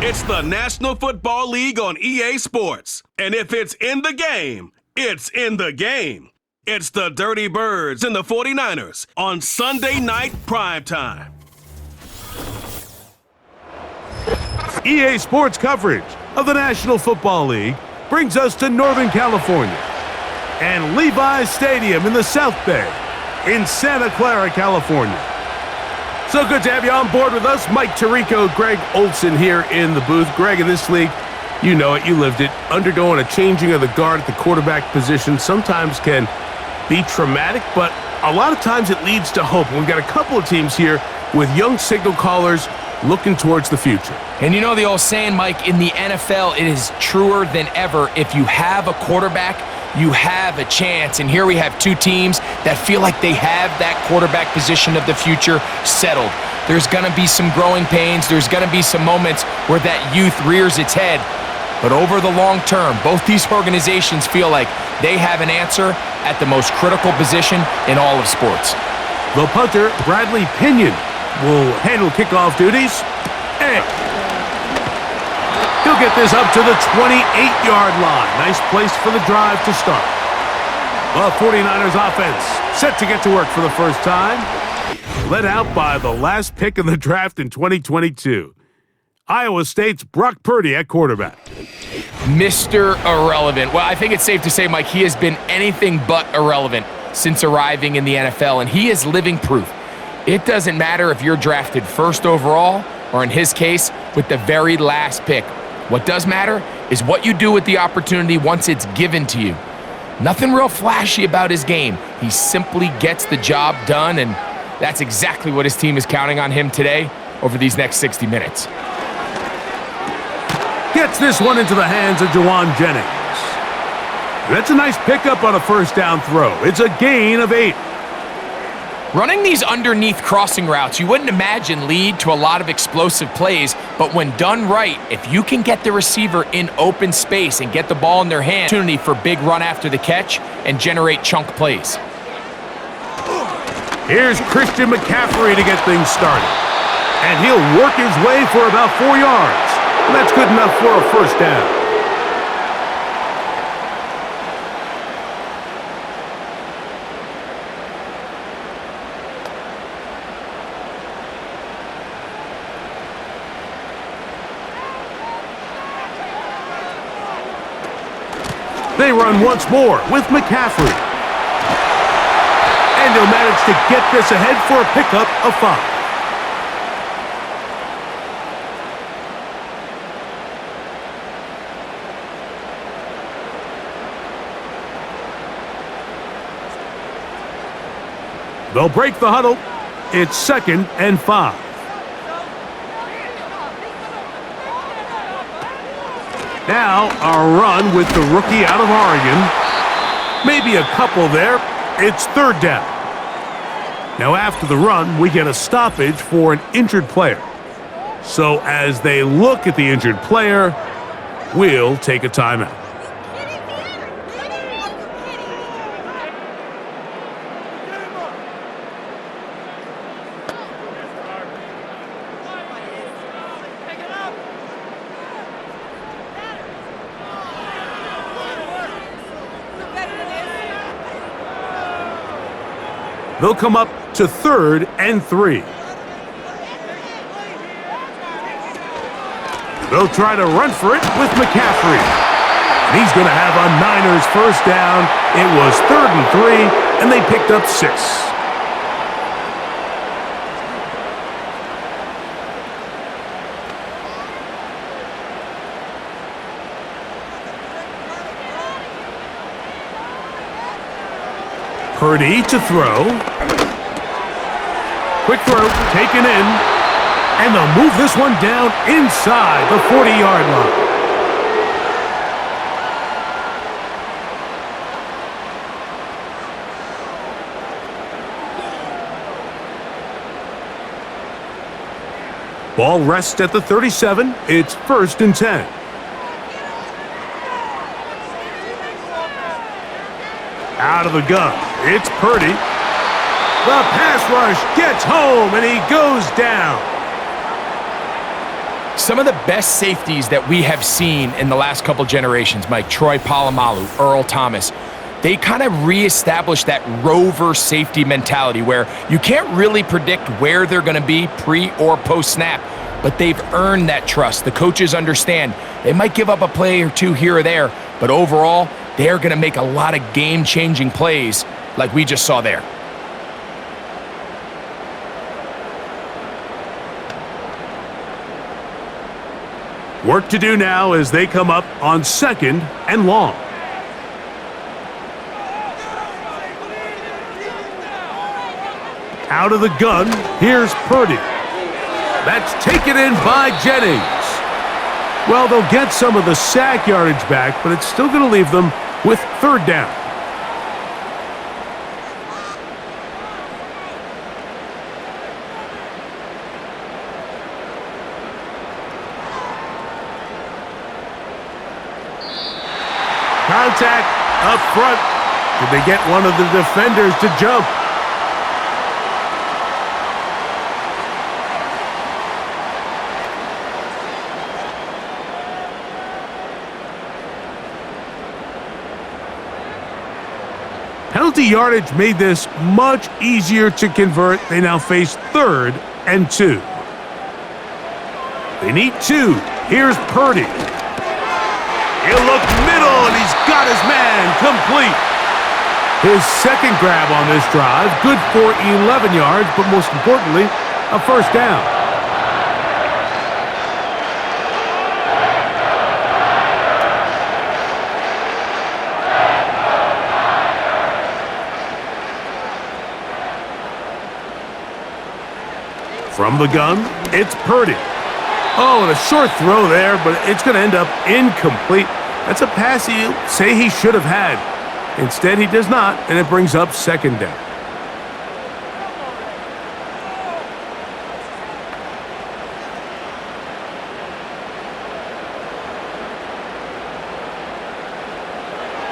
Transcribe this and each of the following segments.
It's the National Football League on EA Sports. And if it's in the game, it's in the game. It's the Dirty Birds and the 49ers on Sunday Night Primetime. EA Sports coverage of the National Football League brings us to Northern California and Levi's Stadium in the South Bay in Santa Clara, California. So good to have you on board with us. Mike Tirico, Greg Olson here in the booth. Greg, in this league, you know it, you lived it. Undergoing a changing of the guard at the quarterback position sometimes can be traumatic, but a lot of times it leads to hope. We've got a couple of teams here with young signal callers looking towards the future. And you know the old saying, Mike, in the NFL, it is truer than ever. If you have a quarterback, you have a chance. And here we have two teams that feel like they have that quarterback position of the future settled. There's going to be some growing pains. There's going to be some moments where that youth rears its head. But over the long term, both these organizations feel like they have an answer at the most critical position in all of sports. The punter, Bradley Pinion, will handle kickoff duties. And he'll get this up to the 28-yard line. Nice place for the drive to start. The 49ers offense set to get to work for the first time. Led out by the last pick in the draft in 2022. Iowa State's Brock Purdy at quarterback. Mr. Irrelevant. Well, I think it's safe to say, Mike, he has been anything but irrelevant since arriving in the NFL, and he is living proof. It doesn't matter if you're drafted first overall or, in his case, with the very last pick. What does matter is what you do with the opportunity once it's given to you. Nothing real flashy about his game. He simply gets the job done, and that's exactly what his team is counting on him today over these next 60 minutes. Gets this one into the hands of Juwan Jennings. That's a nice pickup on a first down throw. It's a gain of 8. Running these underneath crossing routes, you wouldn't imagine lead to a lot of explosive plays, but when done right, if you can get the receiver in open space and get the ball in their hand, opportunity for big run after the catch and generate chunk plays. Here's Christian McCaffrey to get things started. And he'll work his way for about 4 yards. And that's good enough for a first down. They run once more with McCaffrey. And he'll manage to get this ahead for a pickup of 5. They'll break the huddle. It's 2nd and 5. Now, a run with the rookie out of Oregon. Maybe a couple there. It's 3rd down. Now, after the run, we get a stoppage for an injured player. So, as they look at the injured player, we'll take a timeout. They'll come up to 3rd and 3. They'll try to run for it with McCaffrey. And he's going to have a Niners first down. It was 3rd and 3, and they picked up 6. Purdy to throw. Quick throw, taken in. And they'll move this one down inside the 40-yard line. Ball rests at the 37. It's 1st and 10. Out of the gun. It's Purdy. The pass rush gets home, and he goes down. Some of the best safeties that we have seen in the last couple generations, Mike, Troy Polamalu, Earl Thomas, they kind of reestablished that rover safety mentality where you can't really predict where they're going to be pre or post snap, but they've earned that trust. The coaches understand they might give up a play or two here or there, but overall, they are going to make a lot of game-changing plays like we just saw there. Work to do now as they come up on 2nd and long. Out of the gun, here's Purdy. That's taken in by Jennings. Well, they'll get some of the sack yardage back, but it's still going to leave them with 3rd down. Contact up front. Did they get one of the defenders to jump? Penalty yardage made this much easier to convert. They now face 3rd and 2. They need 2. Here's Purdy. He'll look middle, and he's got his man complete. His 2nd grab on this drive, good for 11 yards, but most importantly, a 1st down. From the gun, it's Purdy. Oh, and a short throw there, but it's going to end up incomplete. That's a pass you say he should have had. Instead, he does not, and it brings up 2nd down.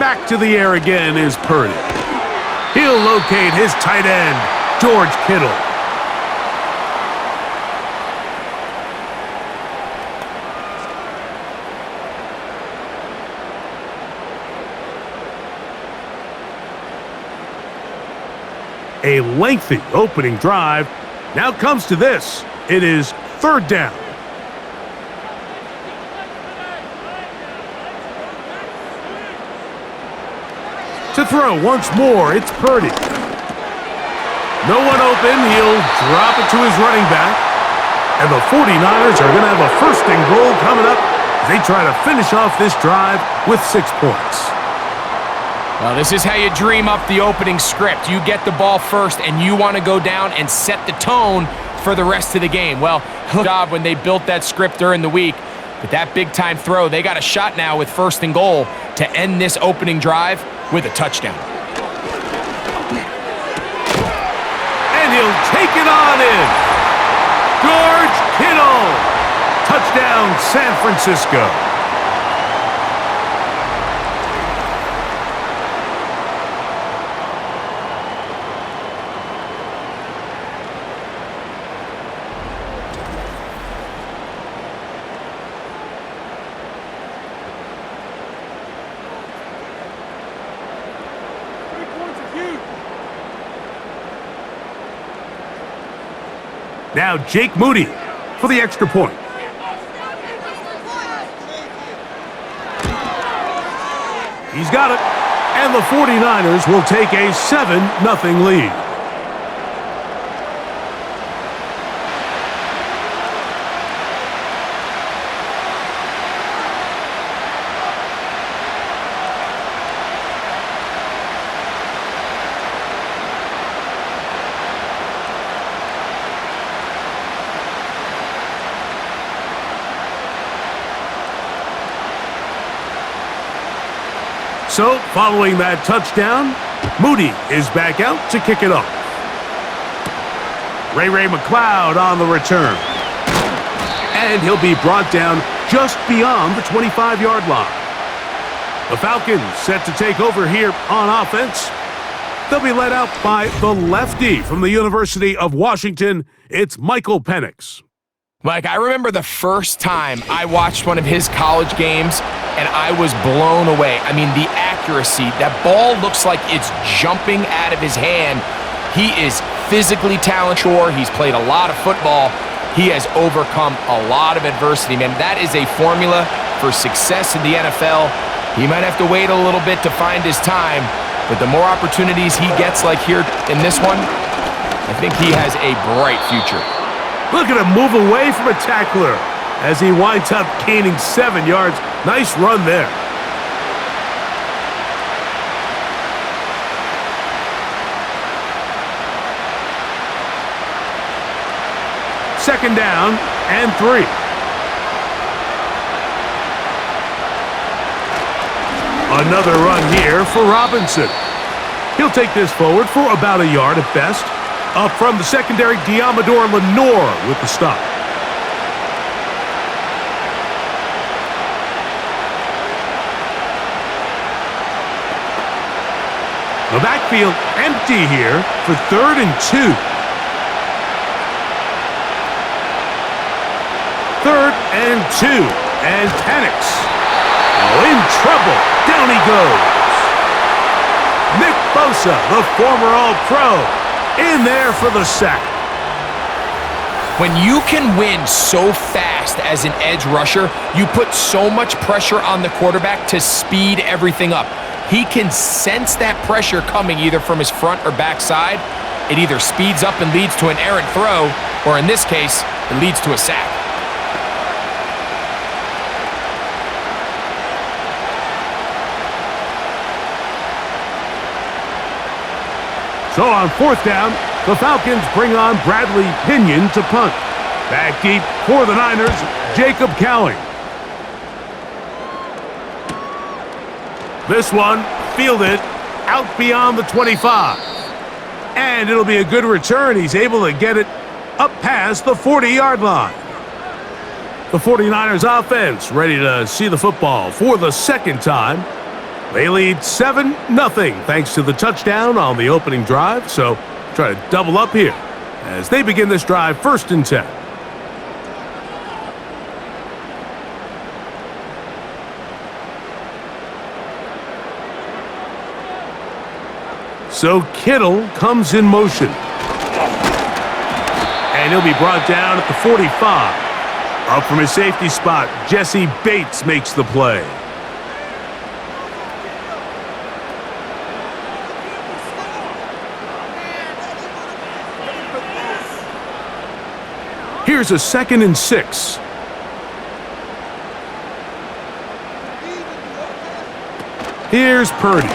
Back to the air again is Purdy. He'll locate his tight end, George Kittle. A lengthy opening drive. Now comes to this. It is 3rd down. To throw once more, it's Purdy. No one open. He'll drop it to his running back. And the 49ers are going to have a 1st and goal coming up as they try to finish off this drive with 6 points. Well, this is how you dream up the opening script. You get the ball first, and you want to go down and set the tone for the rest of the game. Well, good job when they built that script during the week. But that big-time throw, they got a shot now with 1st and goal to end this opening drive with a touchdown. And he'll take it on in. George Kittle. Touchdown, San Francisco. Now Jake Moody for the extra point. He's got it. And the 49ers will take a 7-0 lead. So, following that touchdown, Moody is back out to kick it off. Ray McLeod on the return. And he'll be brought down just beyond the 25-yard line. The Falcons set to take over here on offense. They'll be led out by the lefty from the University of Washington. It's Michael Penix. Mike, I remember the first time I watched one of his college games, and I was blown away. I mean, the accuracy. That ball looks like it's jumping out of his hand. He is physically talented. He's played a lot of football. He has overcome a lot of adversity, man. That is a formula for success in the NFL. He might have to wait a little bit to find his time, but the more opportunities he gets like here in this one, I think he has a bright future. Look at him move away from a tackler as he winds up gaining 7 yards. Nice run there. Second down and 3. Another run here for Robinson. He'll take this forward for about a yard at best. Up from the secondary, Diamador Lenore with the stop. The backfield empty here for 3rd and 2. 3rd and 2. And Penix in trouble. Down he goes. Nick Bosa, the former All-Pro, in there for the sack. When you can win so fast as an edge rusher, you put so much pressure on the quarterback to speed everything up. He can sense that pressure coming either from his front or back side. It either speeds up and leads to an errant throw, or in this case, it leads to a sack. So on 4th down, the Falcons bring on Bradley Pinion to punt. Back deep for the Niners, Jacob Cowing. This one fielded out beyond the 25. And it'll be a good return. He's able to get it up past the 40-yard line. The 49ers offense ready to see the football for the second time. They lead 7-0 thanks to the touchdown on the opening drive, so try to double up here as they begin this drive 1st and 10. So Kittle comes in motion. And he'll be brought down at the 45. Up from his safety spot, Jesse Bates makes the play. Here's a 2nd and 6. Here's Purdy.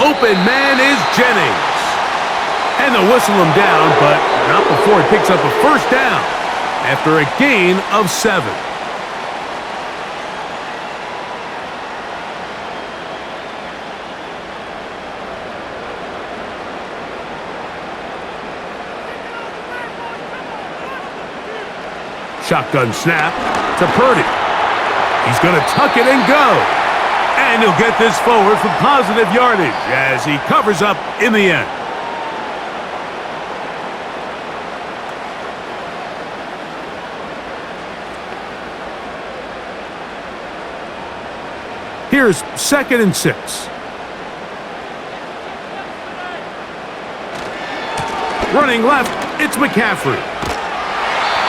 Open man is Jennings. And they'll whistle him down, but not before he picks up a 1st down after a gain of 7. Shotgun snap to Purdy. He's going to tuck it and go. And he'll get this forward for positive yardage as he covers up in the end. Here's 2nd and 6. Running left, it's McCaffrey.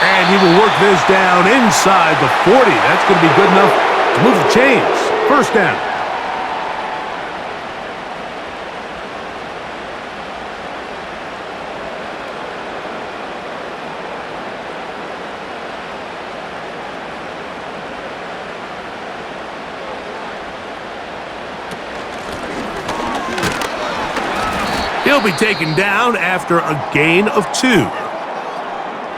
And he will work this down inside the 40. That's going to be good enough to move the chains. 1st down. He'll be taken down after a gain of 2.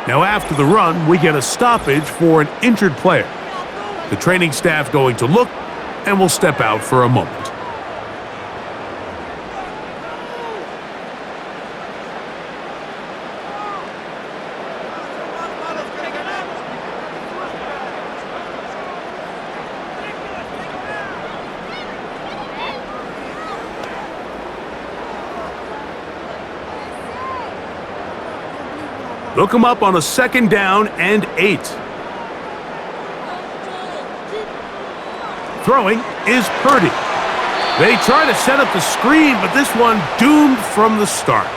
Now after the run, we get a stoppage for an injured player. The training staff going to look and will step out for a moment. They'll come up on a 2nd down and 8. Throwing is Purdy. They try to set up the screen, but this one doomed from the start.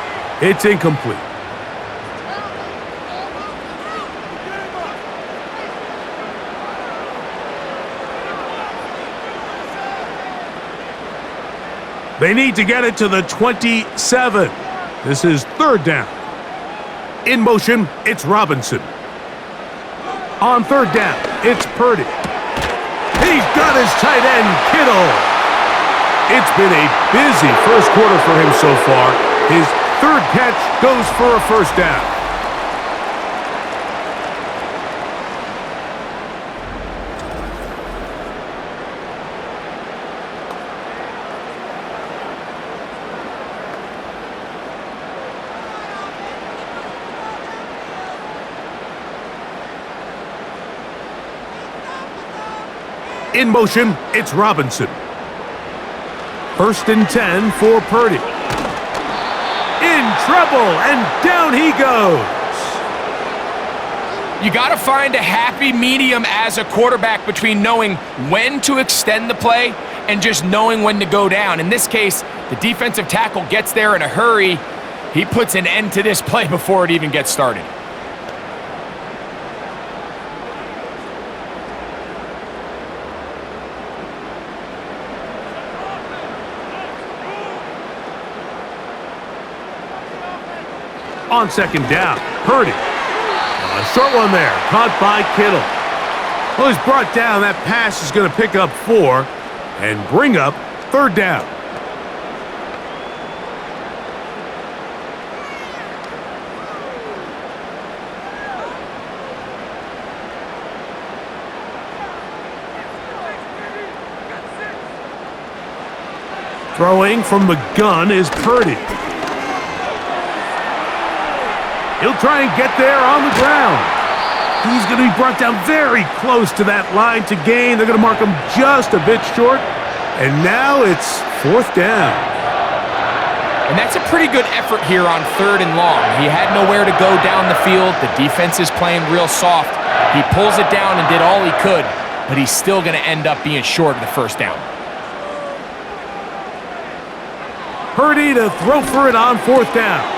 It's incomplete. They need to get it to the 27. This is 3rd down. In motion, it's Robinson. On 3rd down, it's Purdy. He's got his tight end, Kittle. It's been a busy first quarter for him so far. His 3rd catch goes for a 1st down. In motion, it's Robinson. 1st and 10 for Purdy. In trouble, and down he goes. You got to find a happy medium as a quarterback between knowing when to extend the play and just knowing when to go down. In this case, the defensive tackle gets there in a hurry. He puts an end to this play before it even gets started. On 2nd down, Purdy. A short one there, caught by Kittle. Well, he's brought down. That pass is going to pick up 4 and bring up 3rd down. Throwing from the gun is Purdy. He'll try and get there on the ground. He's going to be brought down very close to that line to gain. They're going to mark him just a bit short. And now it's 4th down. And that's a pretty good effort here on 3rd and long. He had nowhere to go down the field. The defense is playing real soft. He pulls it down and did all he could, but he's still going to end up being short of the 1st down. Purdy to throw for it on 4th down.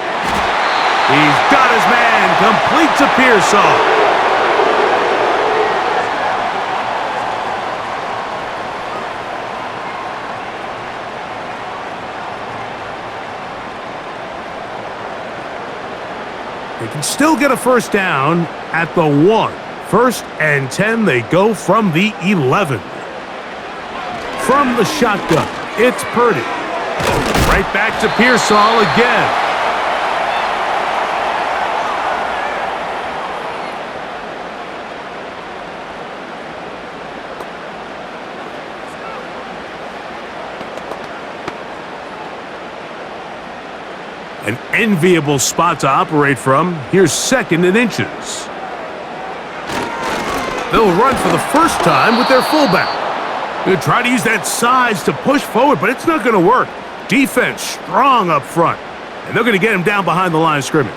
He's got his man, completes a Pearsall. They can still get a 1st down at the 1. 1st and 10, they go from the 11. From the shotgun, it's Purdy. Right back to Pearsall again. An enviable spot to operate from. Here's 2nd and inches. They'll run for the first time with their fullback. They'll try to use that size to push forward, but it's not going to work. Defense strong up front, and they're going to get him down behind the line of scrimmage.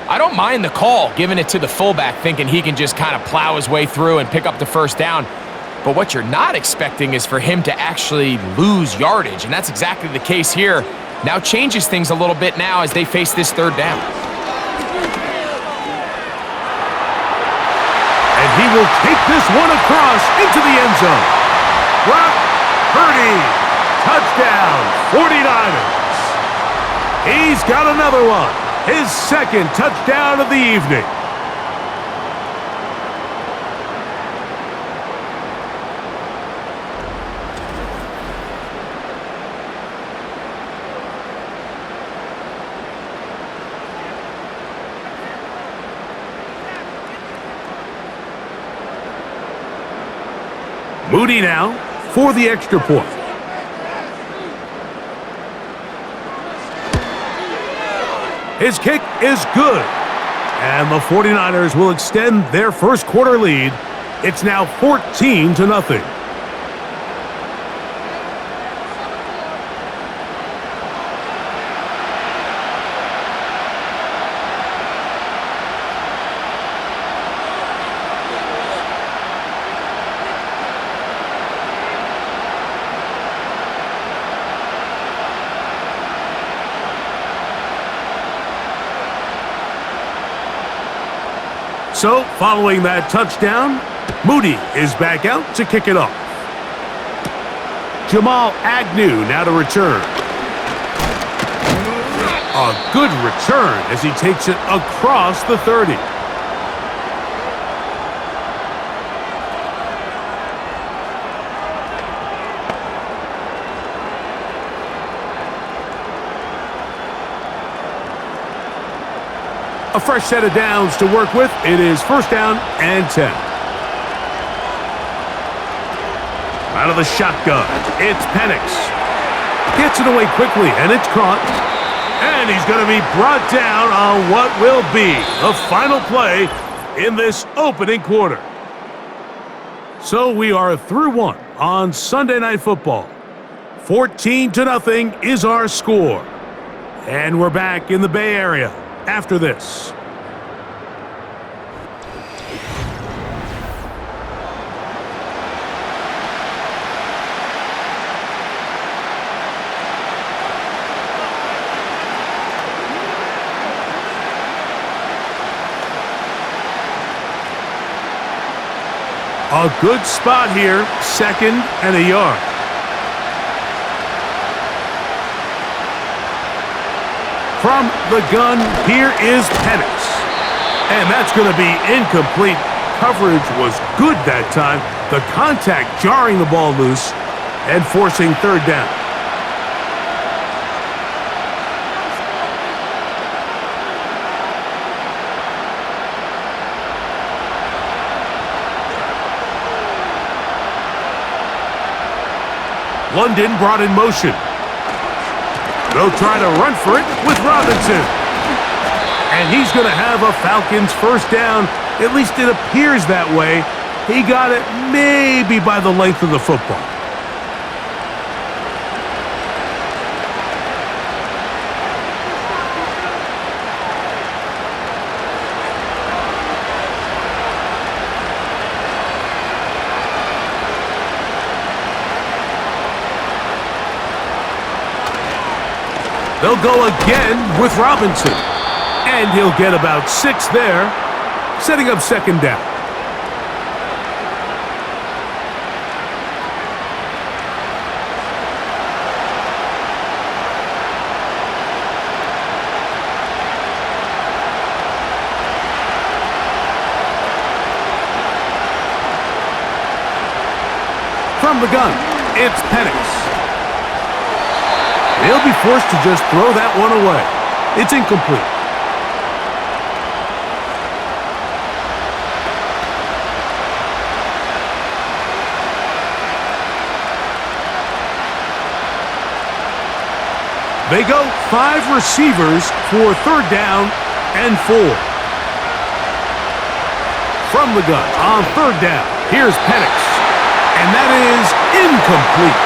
I don't mind the call, giving it to the fullback, thinking he can just kind of plow his way through and pick up the 1st down. But what you're not expecting is for him to actually lose yardage, and that's exactly the case here. Now changes things a little bit now as they face this 3rd down. And he will take this one across into the end zone. Brock Purdy, touchdown, 49ers. He's got another one, his 2nd touchdown of the evening. Moody now for the extra point. His kick is good. And the 49ers will extend their first quarter lead. It's now 14-0. So, following that touchdown, Moody is back out to kick it off. Jamal Agnew now to return. A good return as he takes it across the 30. A fresh set of downs to work with. It is first down and 10. Out of the shotgun, it's Penix. Gets it away quickly, and it's caught. And he's going to be brought down on what will be the final play in this opening quarter. So we are through one on Sunday Night Football. 14-0 is our score. And we're back in the Bay Area after this. A good spot here, 2nd and a yard. From the gun, here is Penix. And that's going to be incomplete. Coverage was good that time. The contact jarring the ball loose and forcing third down. London brought in motion. They'll try to run for it with Robinson. And he's going to have a Falcons first down. At least it appears that way. He got it maybe by the length of the football. They'll go again with Robinson. And he'll get about 6 there, setting up second down. From the gun, it's Penix. They'll be forced to just throw that one away. It's incomplete. They go 5 receivers for third down and 4. From the gun on third down, here's Penix. And that is incomplete.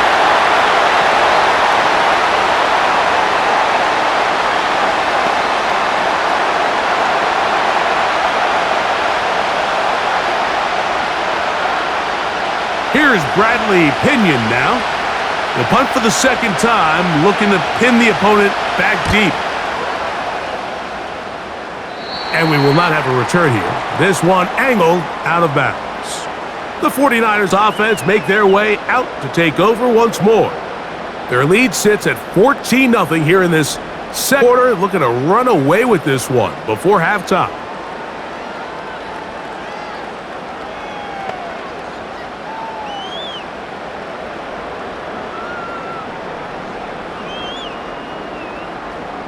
Here's Bradley Pinion now. The punt for the second time, looking to pin the opponent back deep. And we will not have a return here. This one angled out of bounds. The 49ers offense make their way out to take over once more. Their lead sits at 14-0 here in this second quarter, looking to run away with this one before halftime.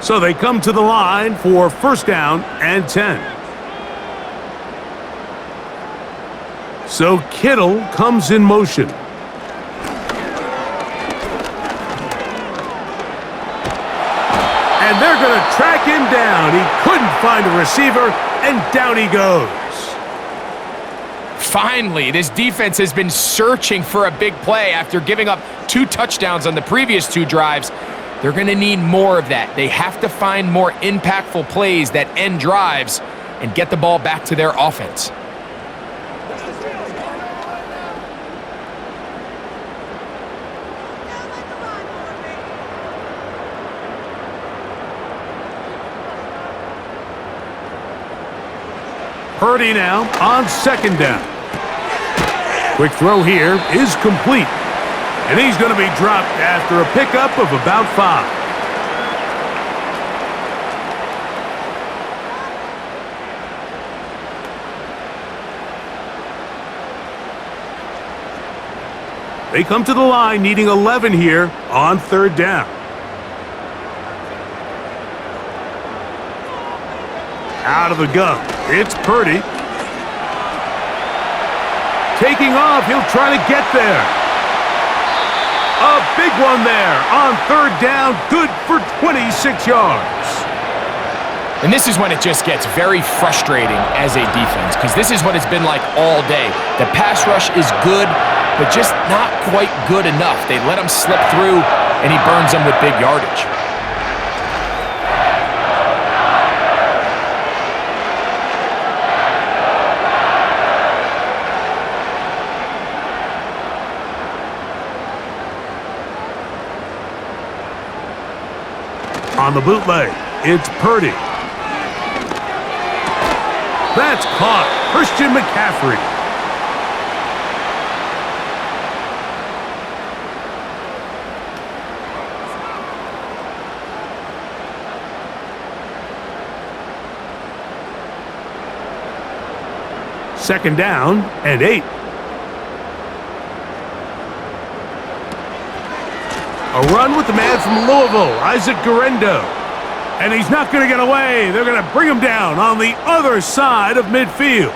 So they come to the line for first down and 10. So Kittle comes in motion. And they're going to track him down. He couldn't find a receiver, and down he goes. Finally, this defense has been searching for a big play after giving up 2 touchdowns on the previous 2 drives. They're going to need more of that. They have to find more impactful plays that end drives and get the ball back to their offense. Purdy now on second down. Quick throw here is complete. And he's going to be dropped after a pickup of about 5. They come to the line needing 11 here on third down. Out of the gun, it's Purdy. Taking off, he'll try to get there. A big one there on third down, good for 26 yards. And this is when it just gets very frustrating as a defense, because this is what it's been like all day. The pass rush is good, but just not quite good enough. They let him slip through, and he burns them with big yardage. On the bootleg, it's Purdy. That's caught. Christian McCaffrey. Second down and 8. A run with the man from Louisville, Isaac Guerendo. And he's not going to get away. They're going to bring him down on the other side of midfield.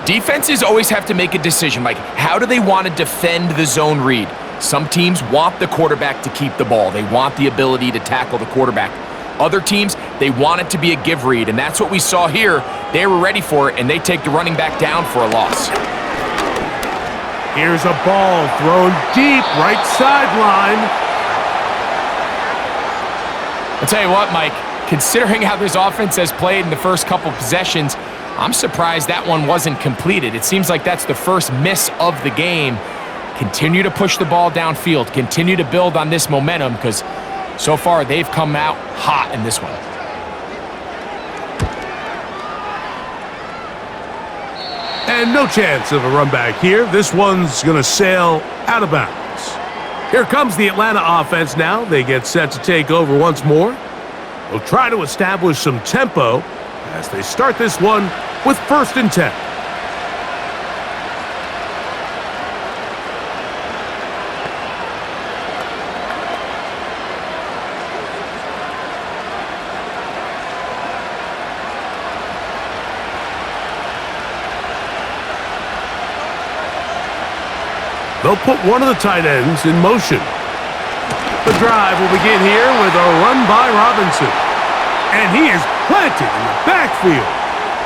Defenses always have to make a decision, Mike. How do they want to defend the zone read? Some teams want the quarterback to keep the ball. They want the ability to tackle the quarterback. Other teams, they want it to be a give read, and that's what we saw here. They were ready for it, and they take the running back down for a loss. Here's a ball thrown deep, right sideline. I'll tell you what, Mike, considering how this offense has played in the first couple possessions, I'm surprised that one wasn't completed. It seems like that's the first miss of the game. Continue to push the ball downfield. Continue to build on this momentum, because so far they've come out hot in this one. And no chance of a run back here. This one's going to sail out of bounds. Here comes the Atlanta offense now. They get set to take over once more. They'll try to establish some tempo as they start this one with 1st and 10. They'll put one of the tight ends in motion. The drive will begin here with a run by Robinson. And he is planted in the backfield.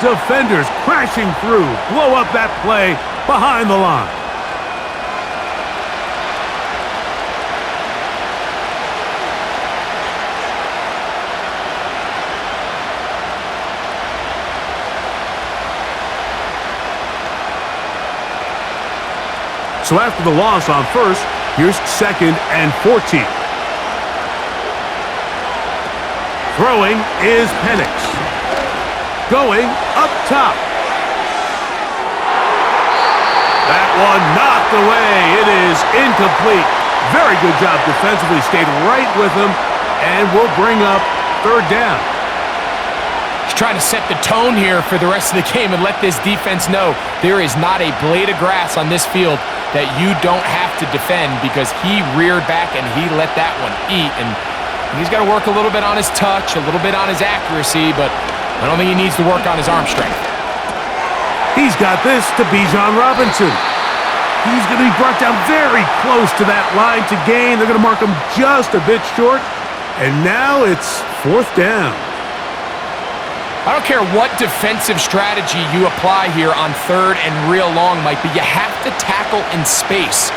Defenders crashing through, blow up that play behind the line. So after the loss on 1st, here's 2nd and 14. Throwing is Penix. Going up top. That one knocked away. It is incomplete. Very good job defensively. Stayed right with him and will bring up 3rd down. He's trying to set the tone here for the rest of the game and let this defense know there is not a blade of grass on this field that you don't have to defend, because he reared back and he let that one eat. And he's got to work a little bit on his touch, a little bit on his accuracy, but I don't think he needs to work on his arm strength. He's got this to Bijan Robinson. He's going to be brought down very close to that line to gain. They're going to mark him just a bit short. And now it's 4th down. I don't care what defensive strategy you apply here on 3rd and real long, Mike, but you have to tackle in space.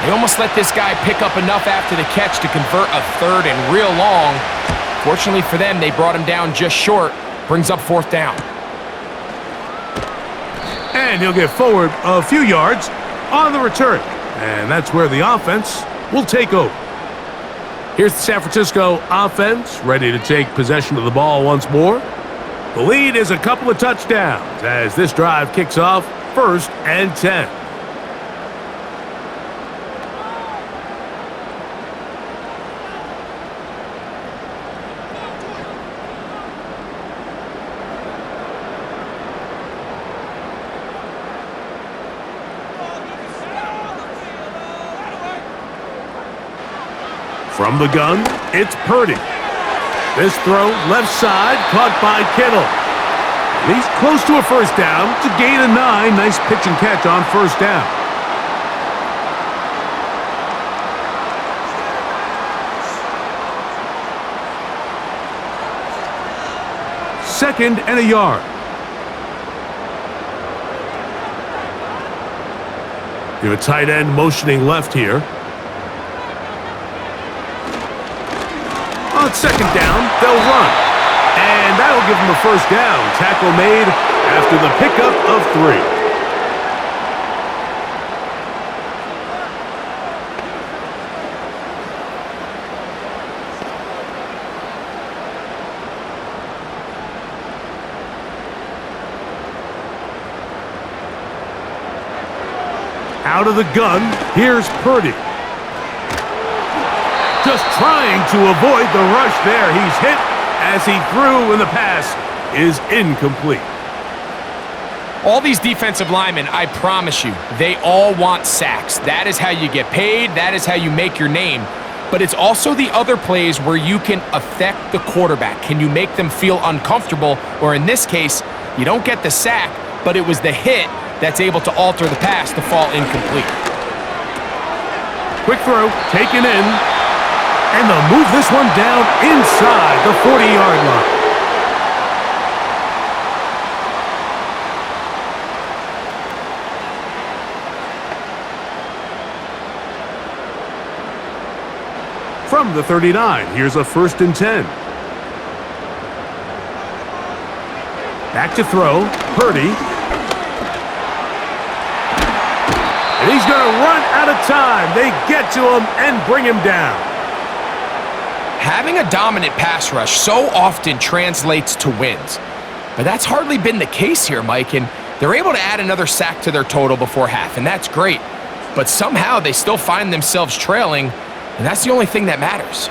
They almost let this guy pick up enough after the catch to convert a 3rd and real long. Fortunately for them, they brought him down just short. Brings up 4th down. And he'll get forward a few yards on the return. And that's where the offense will take over. Here's the San Francisco offense, ready to take possession of the ball once more. The lead is a couple of touchdowns as this drive kicks off 1st and 10. From the gun, it's Purdy. This throw, left side, caught by Kittle. He's close to a first down. It's a gain of 9. Nice pitch and catch on first down. Second and a yard. You have a tight end motioning left here. On second down, they'll run. And that'll give them a first down. Tackle made after the pickup of 3. Out of the gun, here's Purdy. Just trying to avoid the rush there. He's hit as he threw, and the pass is incomplete. All these defensive linemen, I promise you, they all want sacks. That is how you get paid. That is how you make your name. But it's also the other plays where you can affect the quarterback. Can you make them feel uncomfortable? Or in this case, you don't get the sack, but it was the hit that's able to alter the pass to fall incomplete. Quick throw, taken in. And they'll move this one down inside the 40-yard line. From the 39, here's a 1st and 10. Back to throw, Purdy. And he's going to run out of time. They get to him and bring him down. Having a dominant pass rush so often translates to wins. But that's hardly been the case here, Mike, and they're able to add another sack to their total before half, and that's great. But somehow they still find themselves trailing, and that's the only thing that matters.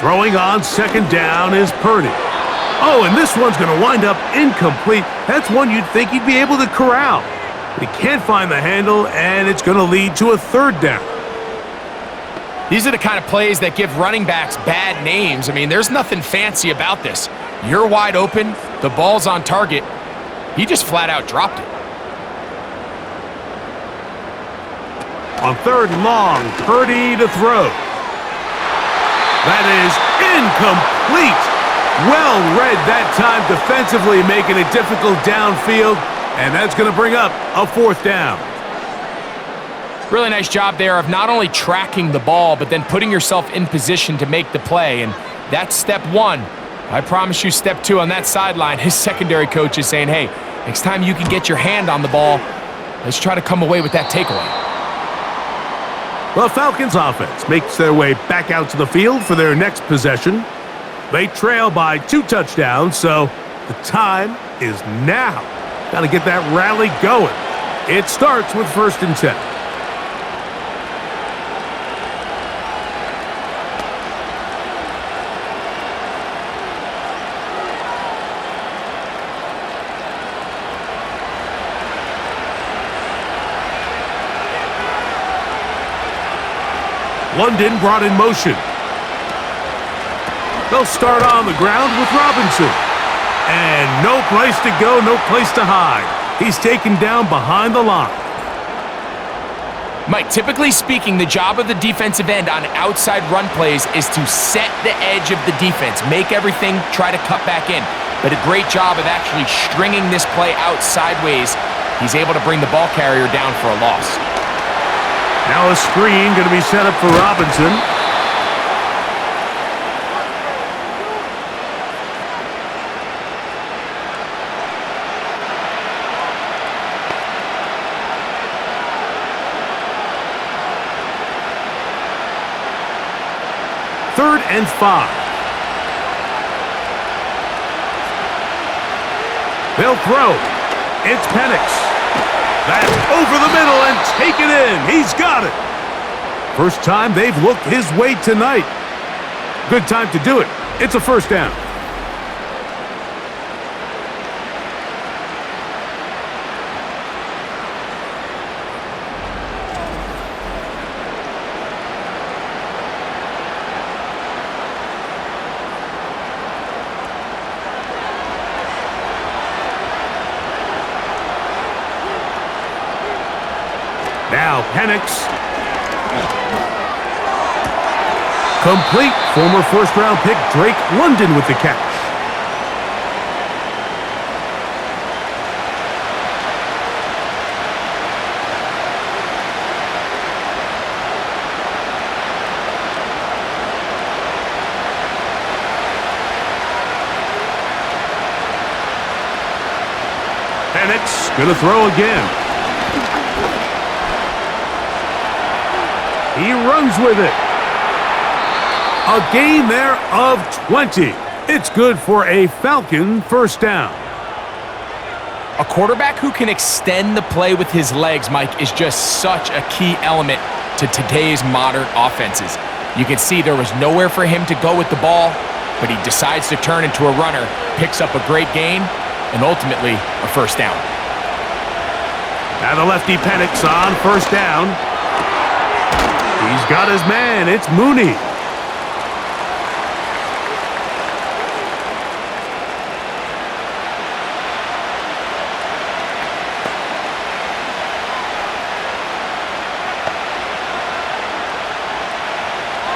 Throwing on second down is Purdy. Oh, and this one's going to wind up incomplete. That's one you'd think he'd be able to corral. He can't find the handle, and it's going to lead to a 3rd down. These are the kind of plays that give running backs bad names. I mean, there's nothing fancy about this. You're wide open, the ball's on target. He just flat out dropped it. On 3rd and long, Purdy to throw. That is incomplete. Well read that time defensively, making it difficult downfield, and that's going to bring up a 4th down. Really nice job there of not only tracking the ball, but then putting yourself in position to make the play, and that's step 1. I promise you step 2 on that sideline. His secondary coach is saying, hey, next time you can get your hand on the ball, let's try to come away with that takeaway. The Falcons offense makes their way back out to the field for their next possession. They trail by 2 touchdowns, so the time is now. Got to get that rally going. It starts with 1st and 10. London brought in motion. They'll start on the ground with Robinson. And no place to go, no place to hide. He's taken down behind the line. Mike, typically speaking, the job of the defensive end on outside run plays is to set the edge of the defense, make everything try to cut back in. But a great job of actually stringing this play out sideways. He's able to bring the ball carrier down for a loss. Now a screen going to be set up for Robinson. 3rd and 5. They'll throw. It's Penix. That's over the middle and taken in. He's got it. First time they've looked his way tonight. Good time to do it. It's a first down. Now Penix. Complete. Former first-round pick Drake London with the catch. Penix gonna throw again. He runs with it. A gain there of 20. It's good for a Falcon first down. A quarterback who can extend the play with his legs, Mike, is just such a key element to today's modern offenses. You can see there was nowhere for him to go with the ball, but he decides to turn into a runner, picks up a great gain, and ultimately a first down. Now the lefty Penix on first down. He's got his man. It's Mooney.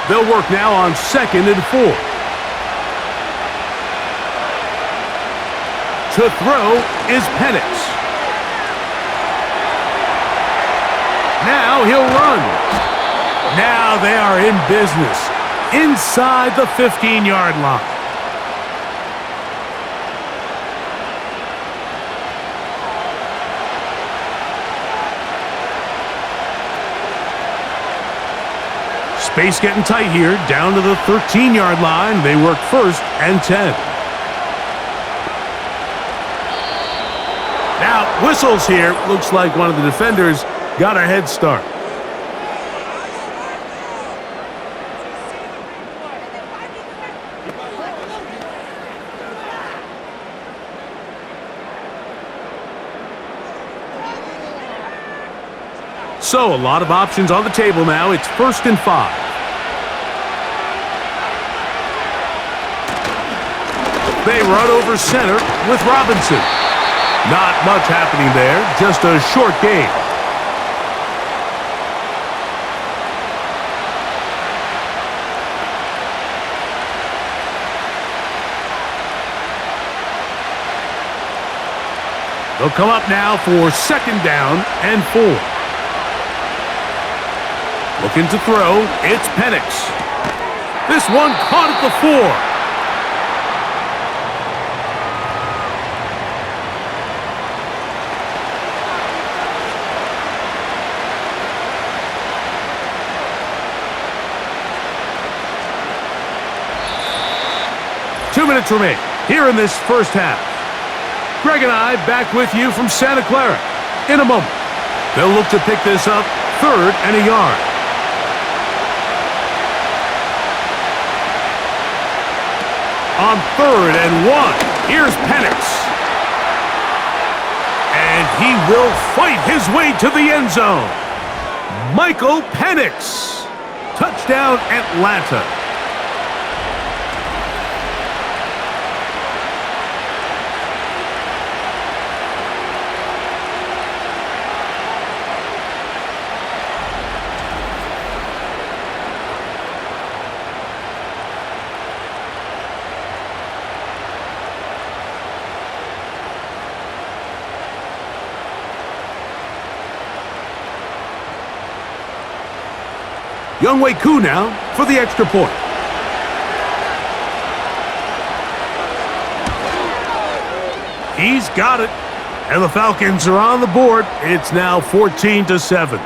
They'll work now on 2nd and 4. To throw is Penix. Now he'll run. Now they are in business inside the 15-yard line. Space getting tight here, down to the 13-yard line. They work 1st and 10. Now, whistles here. Looks like one of the defenders got a head start. So, a lot of options on the table now. It's 1st and 5. They run over center with Robinson. Not much happening there, just a short gain. They'll come up now for 2nd down and 4. Looking to throw, it's Penix. This one caught at the 4. Two minutes remain here in this first half. Greg and I back with you from Santa Clara in a moment. They'll look to pick this up 3rd and a yard. On 3rd and 1, here's Penix. And he will fight his way to the end zone. Michael Penix. Touchdown, Atlanta. Younghoe Koo now for the extra point. He's got it. And the Falcons are on the board. It's now 14-7.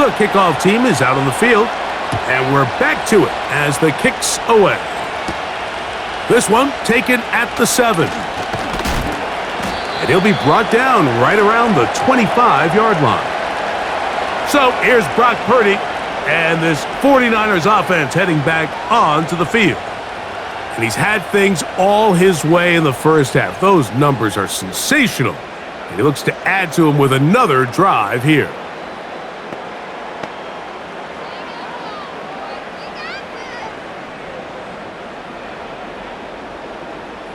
The kickoff team is out on the field, and we're back to it as the kick's away. This one taken at the 7. And he'll be brought down right around the 25-yard line. So here's Brock Purdy and this 49ers offense heading back onto the field. And he's had things all his way in the first half. Those numbers are sensational. And he looks to add to them with another drive here.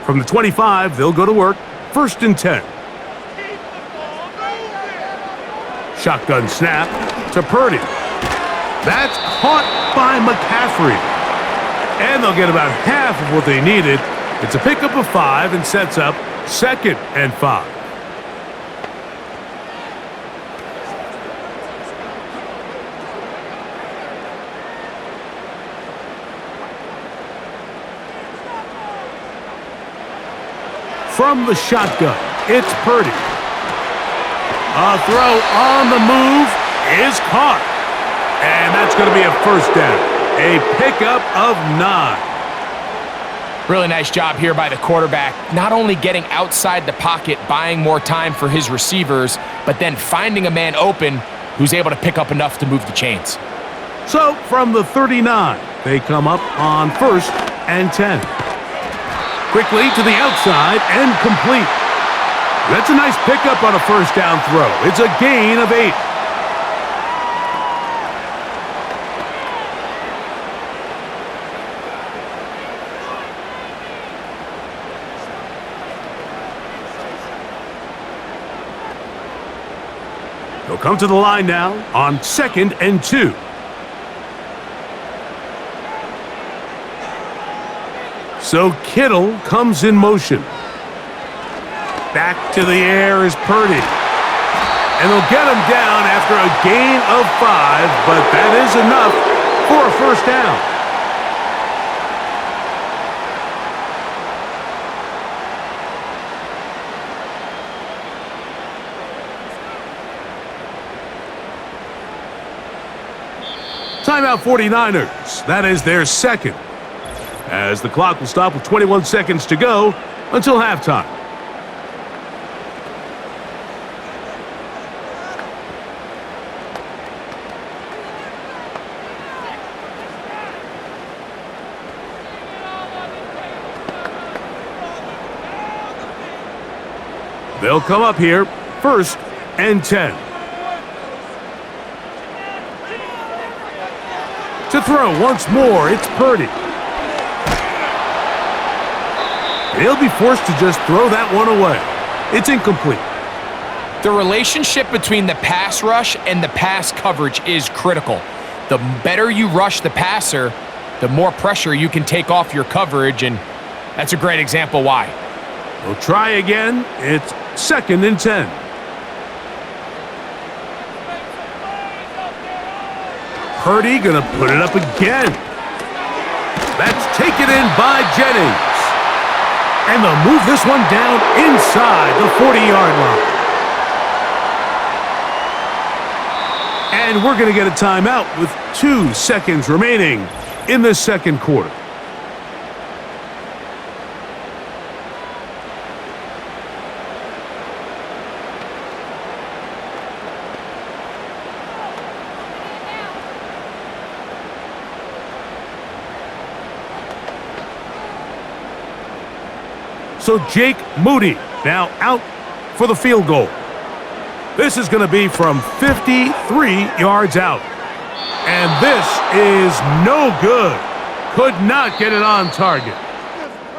From the 25, they'll go to work. 1st and 10. Shotgun snap to Purdy. That's caught by McCaffrey. And they'll get about half of what they needed. It's a pickup of 5 and sets up 2nd and 5. From the shotgun, it's Purdy. A throw on the move is caught. And that's going to be a 1st down. A pickup of 9. Really nice job here by the quarterback, not only getting outside the pocket, buying more time for his receivers, but then finding a man open who's able to pick up enough to move the chains. So from the 39, they come up on 1st and 10. Quickly to the outside and complete. That's a nice pickup on a 1st down throw. It's a gain of 8. They'll come to the line now on 2nd and 2. So Kittle comes in motion. Back to the air is Purdy. And they'll get him down after a gain of 5, but that is enough for a 1st down. Timeout 49ers. That is their 2nd. As the clock will stop with 21 seconds to go until halftime. They'll come up here, 1st and 10. To throw once more, it's Purdy. He'll be forced to just throw that one away. It's incomplete. The relationship between the pass rush and the pass coverage is critical. The better you rush the passer, the more pressure you can take off your coverage, and that's a great example why. We'll try again. It's 2nd and 10. Purdy gonna put it up again. That's taken in by Jennings. And they'll move this one down inside the 40-yard line. And we're going to get a timeout with 2 seconds remaining in the 2nd quarter. So Jake Moody now out for the field goal. This is going to be from 53 yards out. And this is no good. Could not get it on target.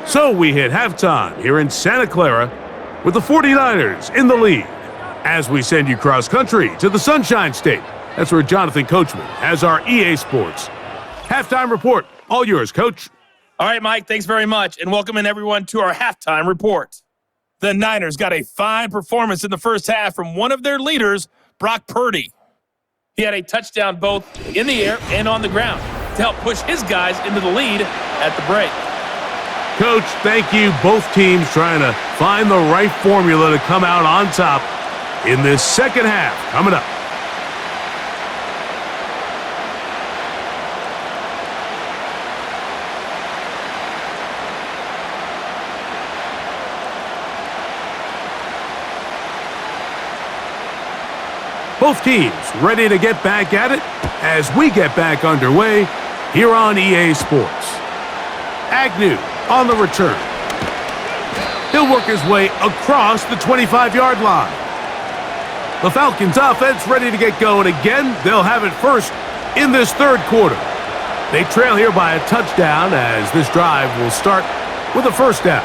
So we hit halftime here in Santa Clara with the 49ers in the lead as we send you cross-country to the Sunshine State. That's where Jonathan Coachman has our EA Sports halftime report. All yours, Coach. All right, Mike, thanks very much, and welcome in everyone to our halftime report. The Niners got a fine performance in the first half from one of their leaders, Brock Purdy. He had a touchdown both in the air and on the ground to help push his guys into the lead at the break. Coach, thank you. Both teams trying to find the right formula to come out on top in this second half coming up. Both teams ready to get back at it as we get back underway here on EA Sports. Agnew on the return. He'll work his way across the 25-yard line. The Falcons offense ready to get going again. They'll have it first in this third quarter. They trail here by a touchdown as this drive will start with a first down.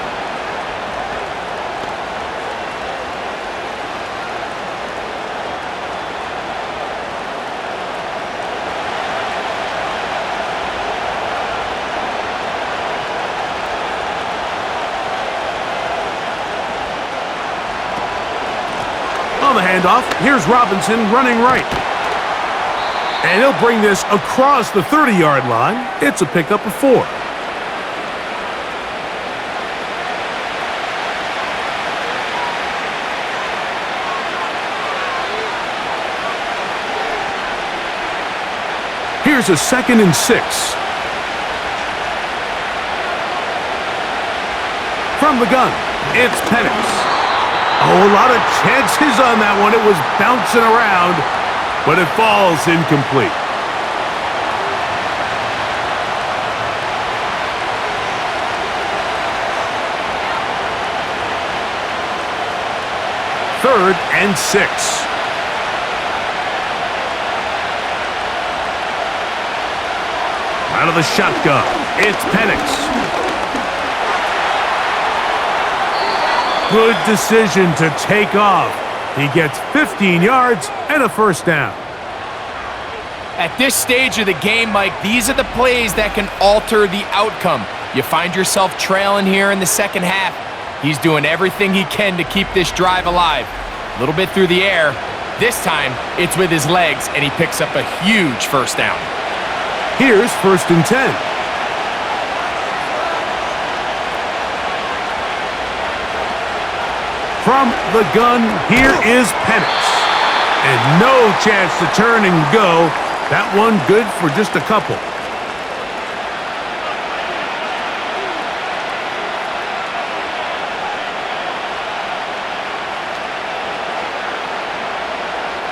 On the handoff, here's Robinson running right. And he'll bring this across the 30-yard line. It's a pickup of 4. Here's a 2nd and 6. From the gun, it's Penix. Oh, a lot of chances on that one. It was bouncing around, but it falls incomplete. Third and 6. Out of the shotgun, it's Penix. Good decision to take off. He gets 15 yards and a first down. At this stage of the game, Mike, these are the plays that can alter the outcome. You find yourself trailing here in the second half. He's doing everything he can to keep this drive alive. A little bit through the air. This time, it's with his legs, and he picks up a huge first down. Here's 1st and 10. From the gun, here is Penix. And no chance to turn and go. That one good for just a couple.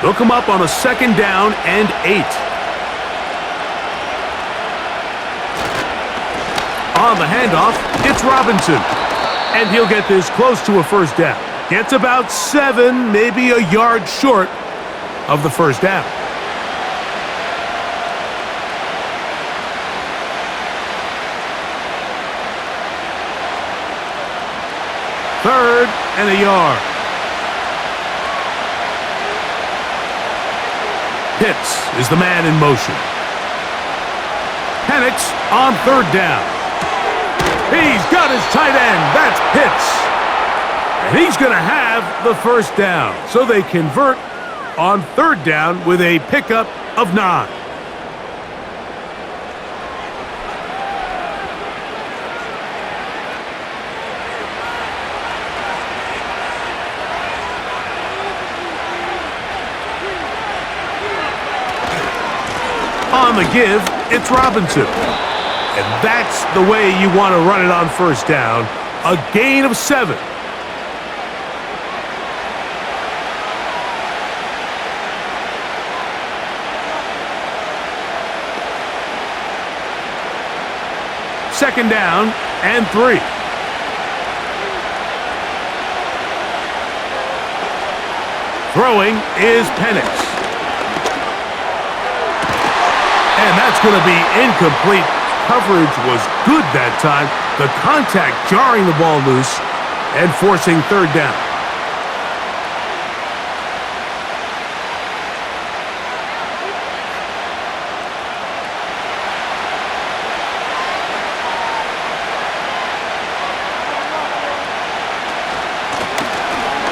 They'll come up on a 2nd down and 8. On the handoff, it's Robinson. And he'll get this close to a first down. Gets about 7, maybe a yard short of the first down. Third and a yard. Pitts is the man in motion. Penix on 3rd down. He's got his tight end. That's Pitts. And he's going to have the first down. So they convert on 3rd down with a pickup of 9. On the give, it's Robinson. And that's the way you want to run it on first down. A gain of 7. Second down and 3. Throwing is Penix. And that's going to be incomplete. Coverage was good that time. The contact jarring the ball loose and forcing 3rd down.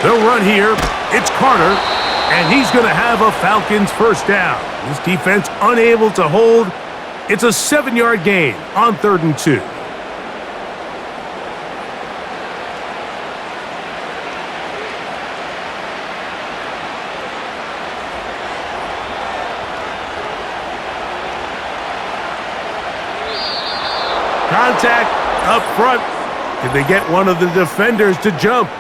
They'll run here. It's Carter, and he's going to have a Falcons first down. This defense unable to hold. It's a 7-yard gain on 3rd and 2. Contact up front. Did they get one of the defenders to jump?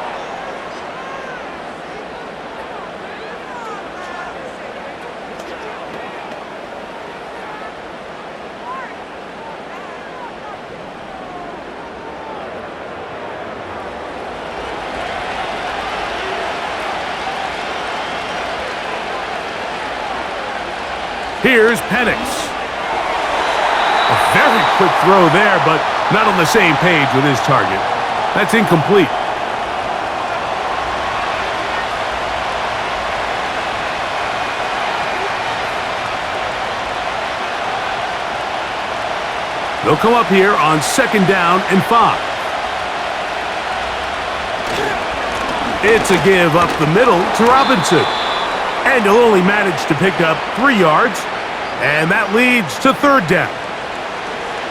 Here's Penix. A very quick throw there, but not on the same page with his target. That's incomplete. They'll come up here on 2nd down and 5. It's a give up the middle to Robinson. And he'll only manage to pick up 3 yards. And that leads to 3rd down.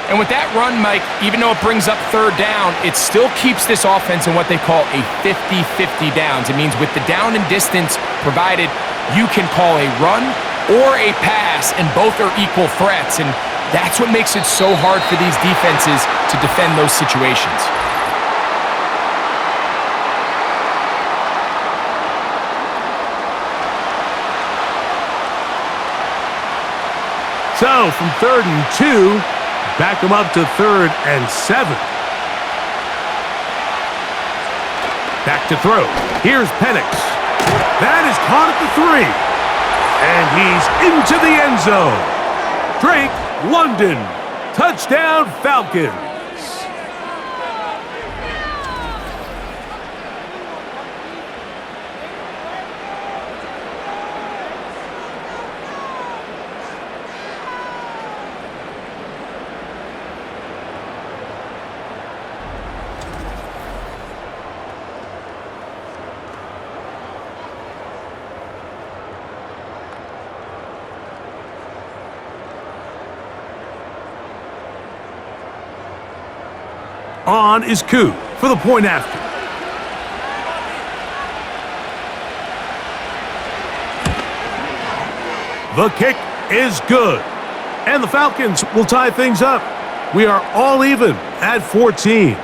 And with that run, Mike, even though it brings up 3rd down, it still keeps this offense in what they call a 50-50 downs. It means with the down and distance provided, you can call a run or a pass, and both are equal threats. And that's what makes it so hard for these defenses to defend those situations. So from 3rd and 2, back them up to 3rd and 7. Back to throw. Here's Penix. That is caught at the 3. And he's into the end zone. Drake London. Touchdown Falcons. On is Koo for the point after. The kick is good. And the Falcons will tie things up. We are all even at 14.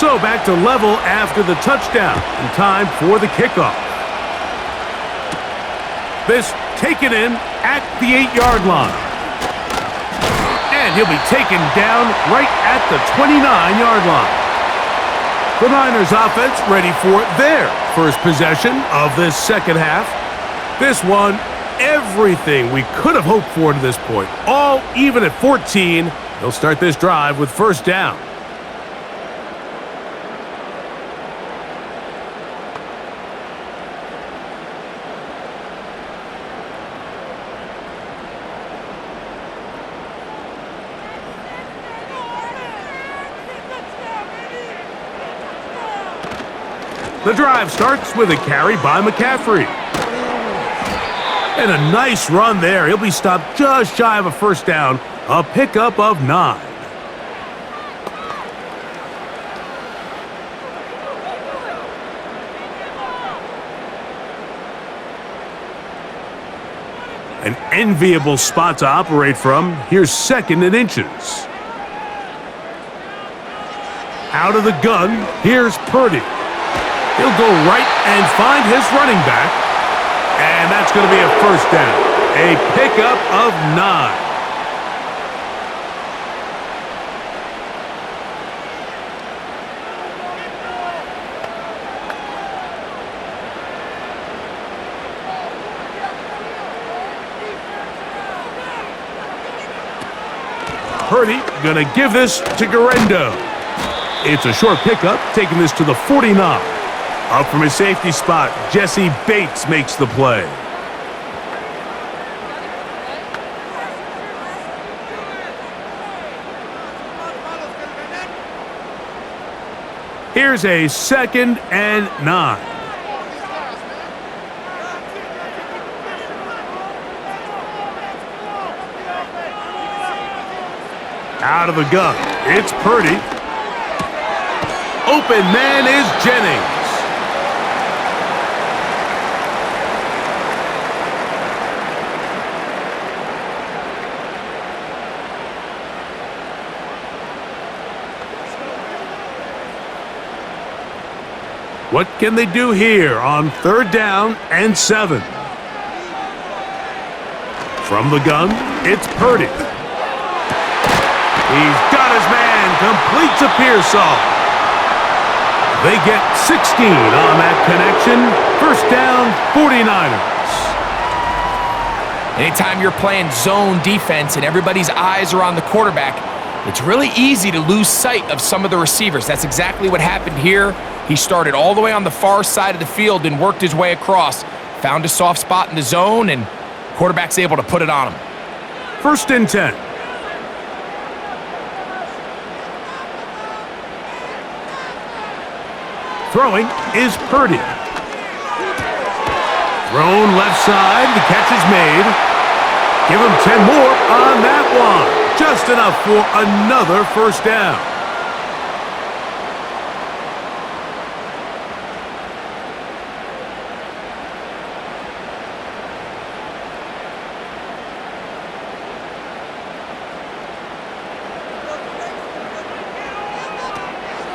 So back to level after the touchdown, and time for the kickoff. This taken in at the 8-yard line. And he'll be taken down right at the 29-yard line. The Niners offense ready for their first possession of this second half. This one, everything we could have hoped for to this point. All even at 14. They'll start this drive with 1st down. The drive starts with a carry by McCaffrey. And a nice run there. He'll be stopped just shy of a 1st down. A pickup of 9. An enviable spot to operate from. Here's 2nd and inches. Out of the gun, here's Purdy. He'll go right and find his running back. And that's going to be a 1st down. A pickup of 9. Purdy going to give this to Garendo. It's a short pickup, taking this to the 49. Up from his safety spot, Jesse Bates makes the play. Here's a 2nd and 9. Out of the gun, it's Purdy. Open man is Jennings. What can they do here on 3rd down and 7? From the gun, it's Purdy. He's got his man, completes a Pearsall. They get 16 on that connection. 1st down, 49ers. Anytime you're playing zone defense and everybody's eyes are on the quarterback, it's really easy to lose sight of some of the receivers. That's exactly what happened here. He started all the way on the far side of the field and worked his way across, found a soft spot in the zone, and quarterback's able to put it on him. 1st and 10. Throwing is Purdy. Thrown left side, the catch is made. Give him 10 more on that one. Just enough for another 1st down.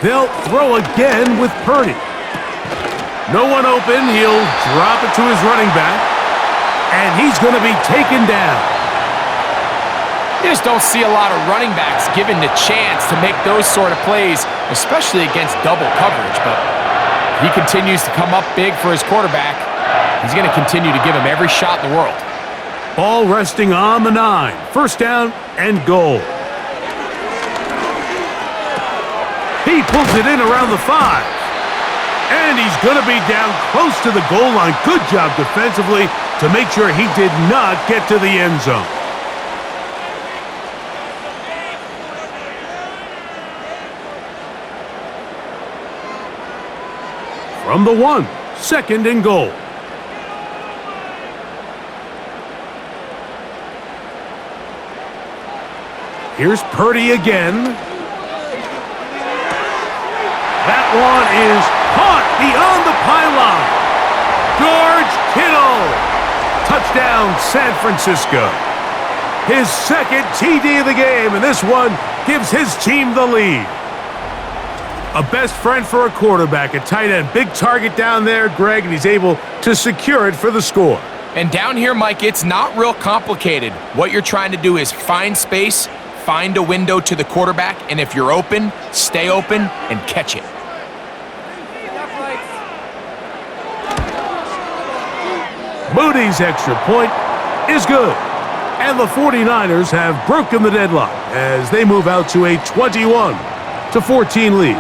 They'll throw again with Purdy. No one open. He'll drop it to his running back. And he's going to be taken down. You just don't see a lot of running backs given the chance to make those sort of plays, especially against double coverage. But he continues to come up big for his quarterback. He's going to continue to give him every shot in the world. Ball resting on the 9. 1st down and goal. He pulls it in around the 5. And he's going to be down close to the goal line. Good job defensively to make sure he did not get to the end zone. From the 1, 2nd and goal. Here's Purdy again. That one is caught beyond the pylon. George Kittle. Touchdown, San Francisco. His 2nd TD of the game, and this one gives his team the lead. A best friend for a quarterback, a tight end. Big target down there, Greg, and he's able to secure it for the score. And down here, Mike, it's not real complicated. What you're trying to do is find space, find a window to the quarterback, and if you're open, stay open and catch it. Moody's extra point is good. And the 49ers have broken the deadlock as they move out to a 21-14 lead.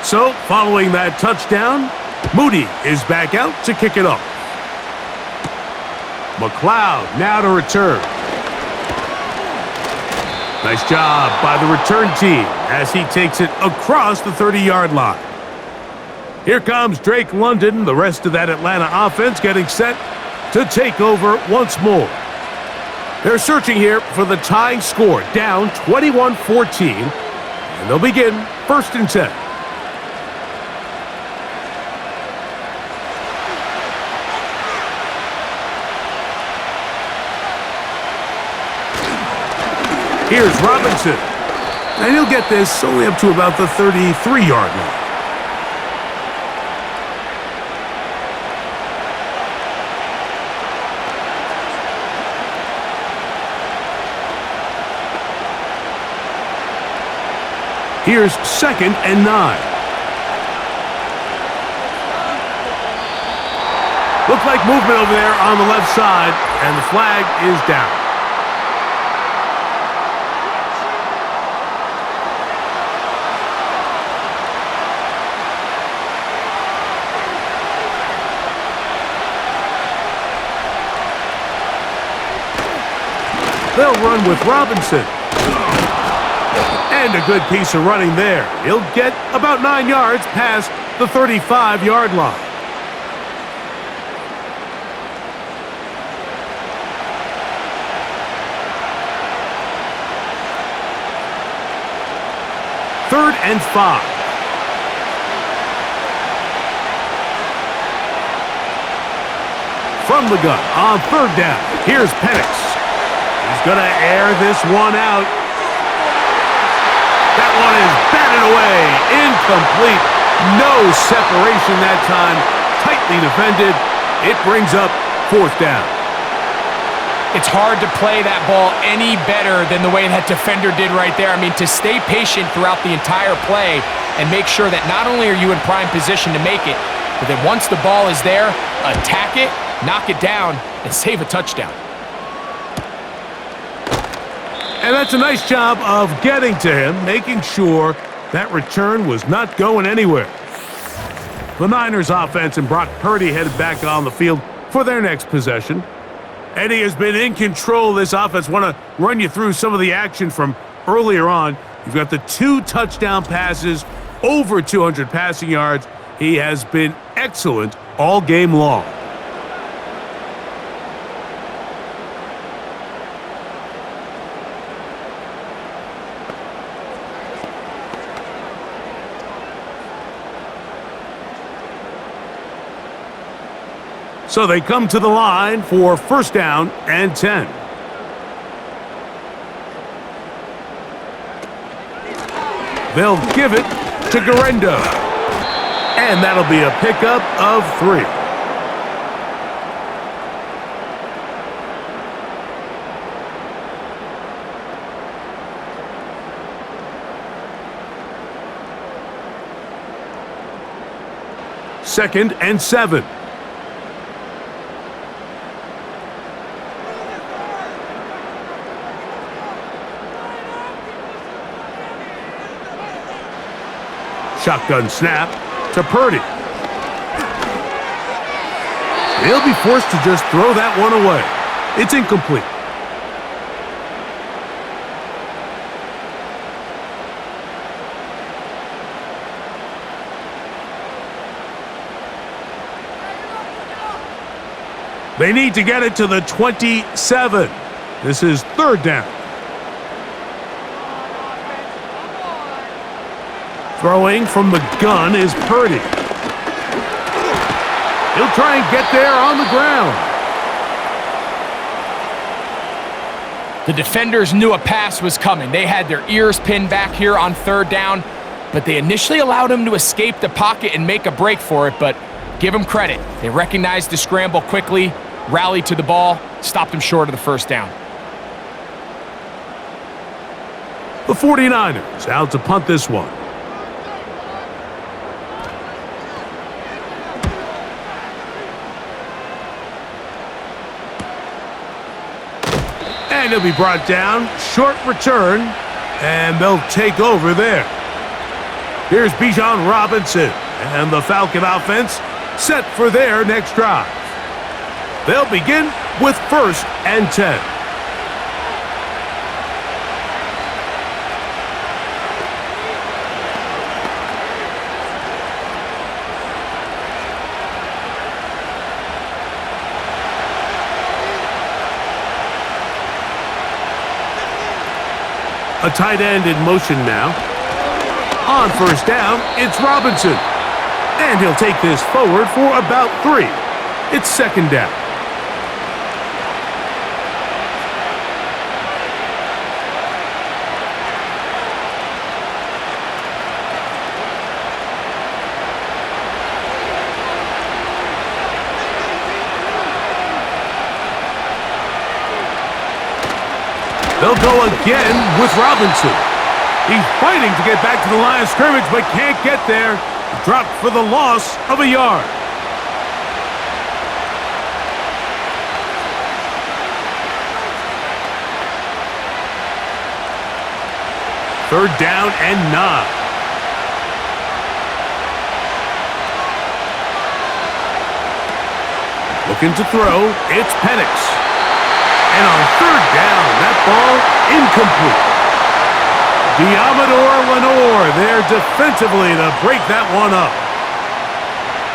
So, following that touchdown, Moody is back out to kick it off. McLeod now to return. Nice job by the return team as he takes it across the 30-yard line. Here comes Drake London, the rest of that Atlanta offense getting set to take over once more. They're searching here for the tying score, down 21-14, and they'll begin 1st and 10. Here's Robinson. And he'll get this only up to about the 33-yard line. Here's 2nd and 9. Looks like movement over there on the left side, and the flag is down. They'll run with Robinson. And a good piece of running there. He'll get about 9 yards past the 35-yard line. 3rd and 5. From the gun on 3rd down, here's Penix. He's going to air this one out. That one is batted away, incomplete. No separation that time, tightly defended. It brings up 4th down. It's hard to play that ball any better than the way that defender did right there. I mean, to stay patient throughout the entire play and make sure that not only are you in prime position to make it, but then once the ball is there, attack it, knock it down, and save a touchdown. And that's a nice job of getting to him, making sure that return was not going anywhere. The Niners offense and Brock Purdy headed back on the field for their next possession. Eddie has been in control of this offense. Want to run you through some of the action from earlier on. You've got the 2 touchdown passes, over 200 passing yards. He has been excellent all game long. So they come to the line for 1st down and 10. They'll give it to Garendo. And that'll be a pickup of 3. Second and 7. Shotgun snap to Purdy. They'll be forced to just throw that one away. It's incomplete. They need to get it to the 27. This is 3rd down. Throwing from the gun is Purdy. He'll try and get there on the ground. The defenders knew a pass was coming. They had their ears pinned back here on 3rd down, but they initially allowed him to escape the pocket and make a break for it, but give them credit. They recognized the scramble quickly, rallied to the ball, stopped him short of the 1st down. The 49ers out to punt this one. And he'll be brought down. Short return. And they'll take over there. Here's Bijan Robinson. And the Falcon offense set for their next drive. They'll begin with 1st and 10. A tight end in motion now. On 1st down, it's Robinson. And he'll take this forward for about 3. It's 2nd down. They'll go again with Robinson. He's fighting to get back to the line of scrimmage, but can't get there. Dropped for the loss of a yard. Third down and 9. Looking to throw, it's Penix. And on 3rd down, that ball incomplete. Diamador Lenore there defensively to break that one up.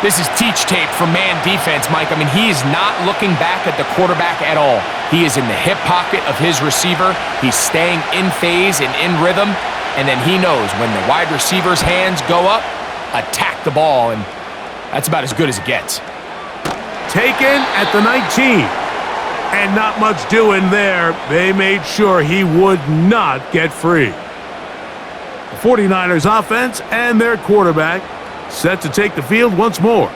This is teach tape for man defense, Mike. I mean, he is not looking back at the quarterback at all. He is in the hip pocket of his receiver. He's staying in phase and in rhythm. and then he knows when the wide receiver's hands go up, attack the ball, and that's about as good as it gets. Taken at the 19. And not much doing there. They made sure he would not get free. The 49ers offense and their quarterback set to take the field once more.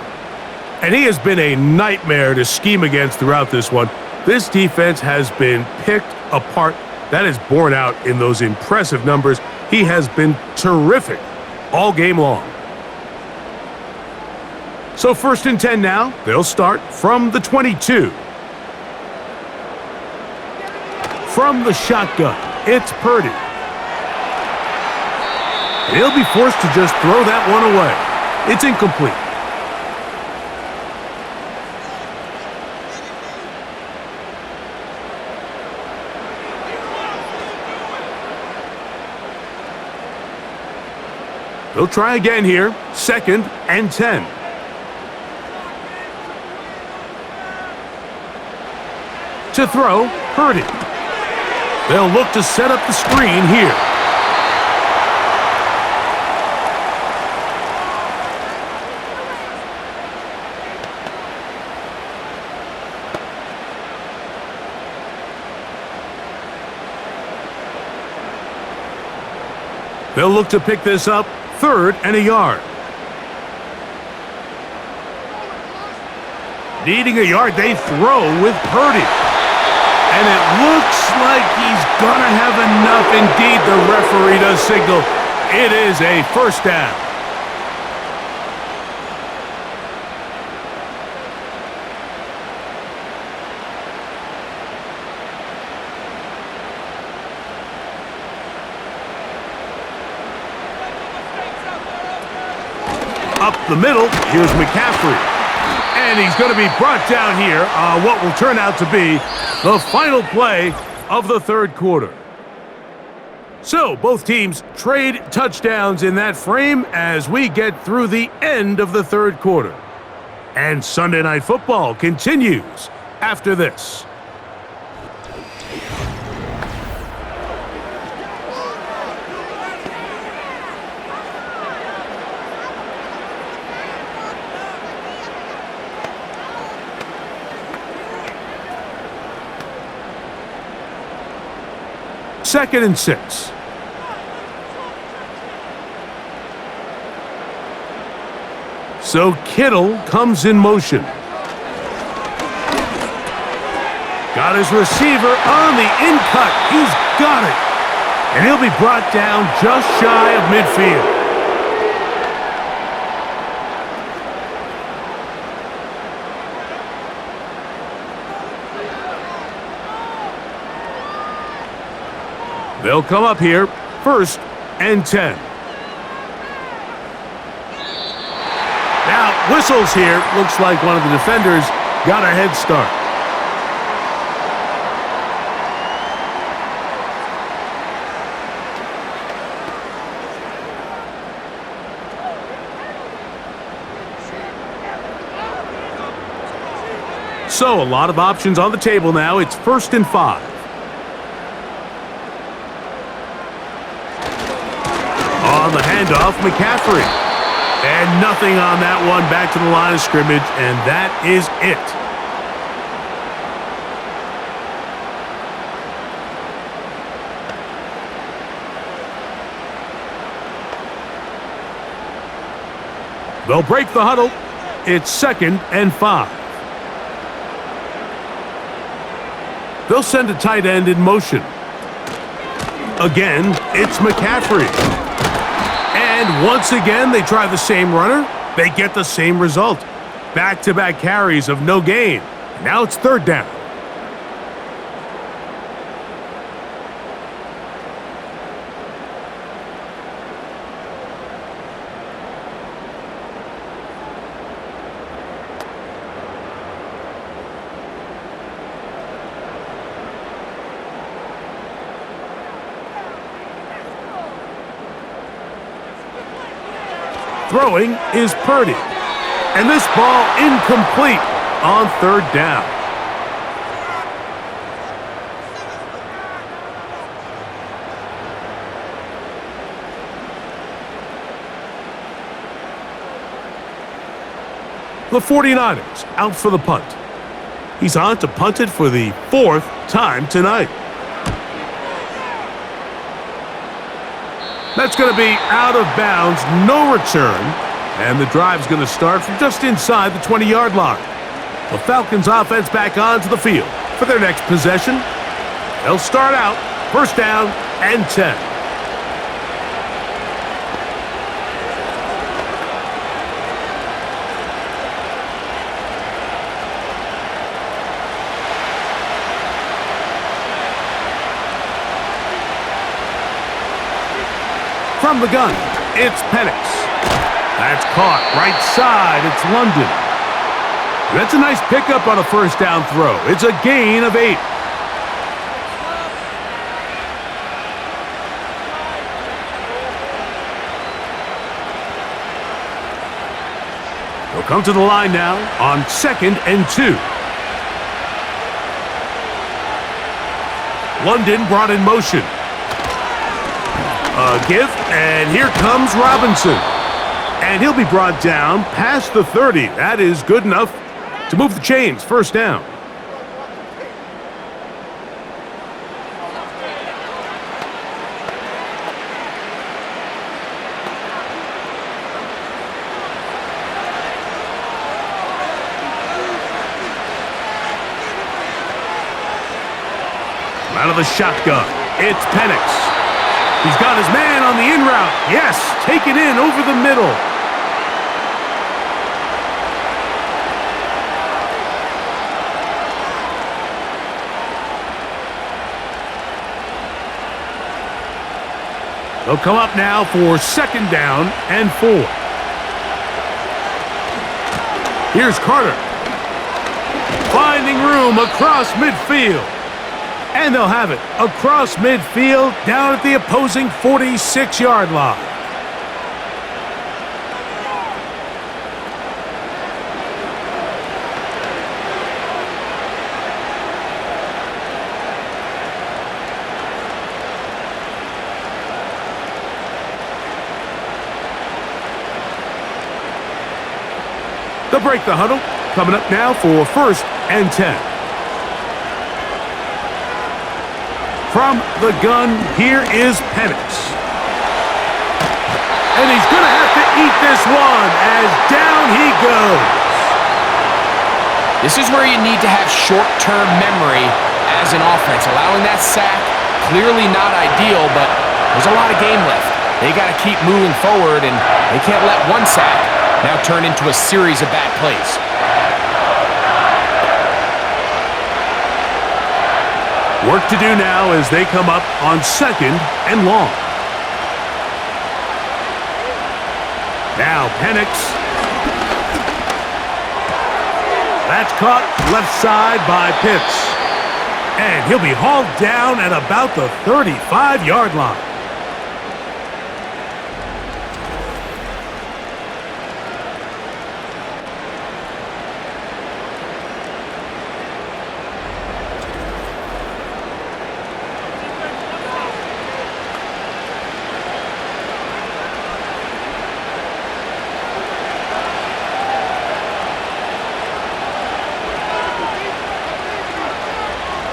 And he has been a nightmare to scheme against throughout this one. This defense has been picked apart. That is borne out in those impressive numbers. He has been terrific all game long. So 1st and 10 now. They'll start from the 22. From the shotgun, it's Purdy. He'll be forced to just throw that one away. It's incomplete. They'll try again here. 2nd and 10. To throw, Purdy. They'll look to set up the screen here. They'll look to pick this up, 3rd and a yard. Needing a yard, they throw with Purdy. And it looks like he's going to have enough. Indeed, the referee does signal. It is a 1st down. Up the middle, here's McCaffrey. And he's going to be brought down here on what will turn out to be the final play of the 3rd quarter. So both teams trade touchdowns in that frame as we get through the end of the 3rd quarter. And Sunday Night Football continues after this. Second and 6. So Kittle comes in motion. Got his receiver on the in-cut. He's got it. And he'll be brought down just shy of midfield. They'll come up here, 1st and 10. Now, whistles here. Looks like one of the defenders got a head start. So, a lot of options on the table now. It's 1st and 5. On the handoff, McCaffrey. And nothing on that one, back to the line of scrimmage, and that is it. They'll break the huddle. It's 2nd and 5. They'll send a tight end in motion. Again, it's McCaffrey. And once again, they try the same runner. They get the same result. Back-to-back carries of no gain. Now it's 3rd down. Throwing is Purdy. And this ball incomplete on 3rd down. The 49ers out for the punt. He's on to punt it for the 4th time tonight. That's going to be out of bounds, no return, and the drive's going to start from just inside the 20-yard line. The Falcons offense back onto the field for their next possession. They'll start out first down and 10. From the gun, it's Penix. That's caught right side. It's London. That's a nice pickup on a first down throw. It's a gain of 8. They'll come to the line now on 2nd and 2. London brought in motion. A give, and here comes Robinson. And he'll be brought down past the 30. That is good enough to move the chains. First down. Out of the shotgun, it's Penix. He's got his man on the in route. Yes, take it in over the middle. They'll come up now for 2nd down and 4. Here's Carter. Finding room across midfield. And they'll have it across midfield down at the opposing 46-yard line. They'll break the huddle. Coming up now for 1st and 10. From the gun, here is Penix. And he's going to have to eat this one as down he goes. This is where you need to have short-term memory as an offense. Allowing that sack, clearly not ideal, but there's a lot of game left. They got to keep moving forward, and they can't let one sack now turn into a series of bad plays. Work to do now as they come up on 2nd and long. Now Penix. That's caught left side by Pitts. And he'll be hauled down at about the 35-yard line.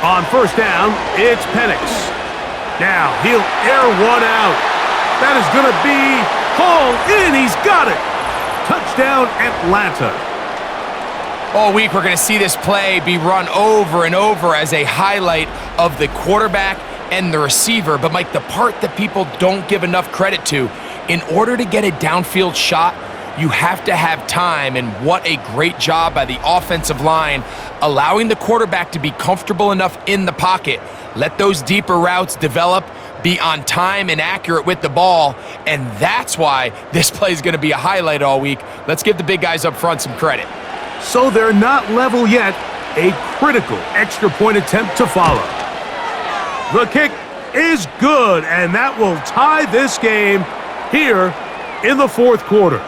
On first down, it's Penix. Now he'll air one out. That is going to be hauled in. He's got it. Touchdown, Atlanta. All week, we're going to see this play be run over and over as a highlight of the quarterback and the receiver. But, Mike, the part that people don't give enough credit to, in order to get a downfield shot, you have to have time, and what a great job by the offensive line, allowing the quarterback to be comfortable enough in the pocket, let those deeper routes develop, be on time and accurate with the ball, and that's why this play is going to be a highlight all week. Let's give the big guys up front some credit. So they're not level yet. A critical extra point attempt to follow. The kick is good, and that will tie this game here in the 4th quarter.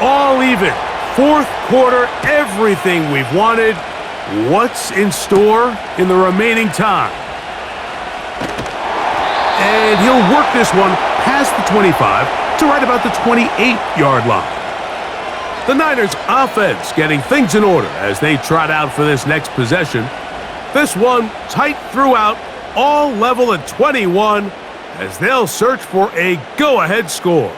all even. Fourth quarter, everything we've wanted. What's in store in the remaining time? And he'll work this one past the 25 to right about the 28-yard line. The Niners offense getting things in order as they trot out for this next possession. This one tight throughout, all level at 21 as they'll search for a go-ahead score.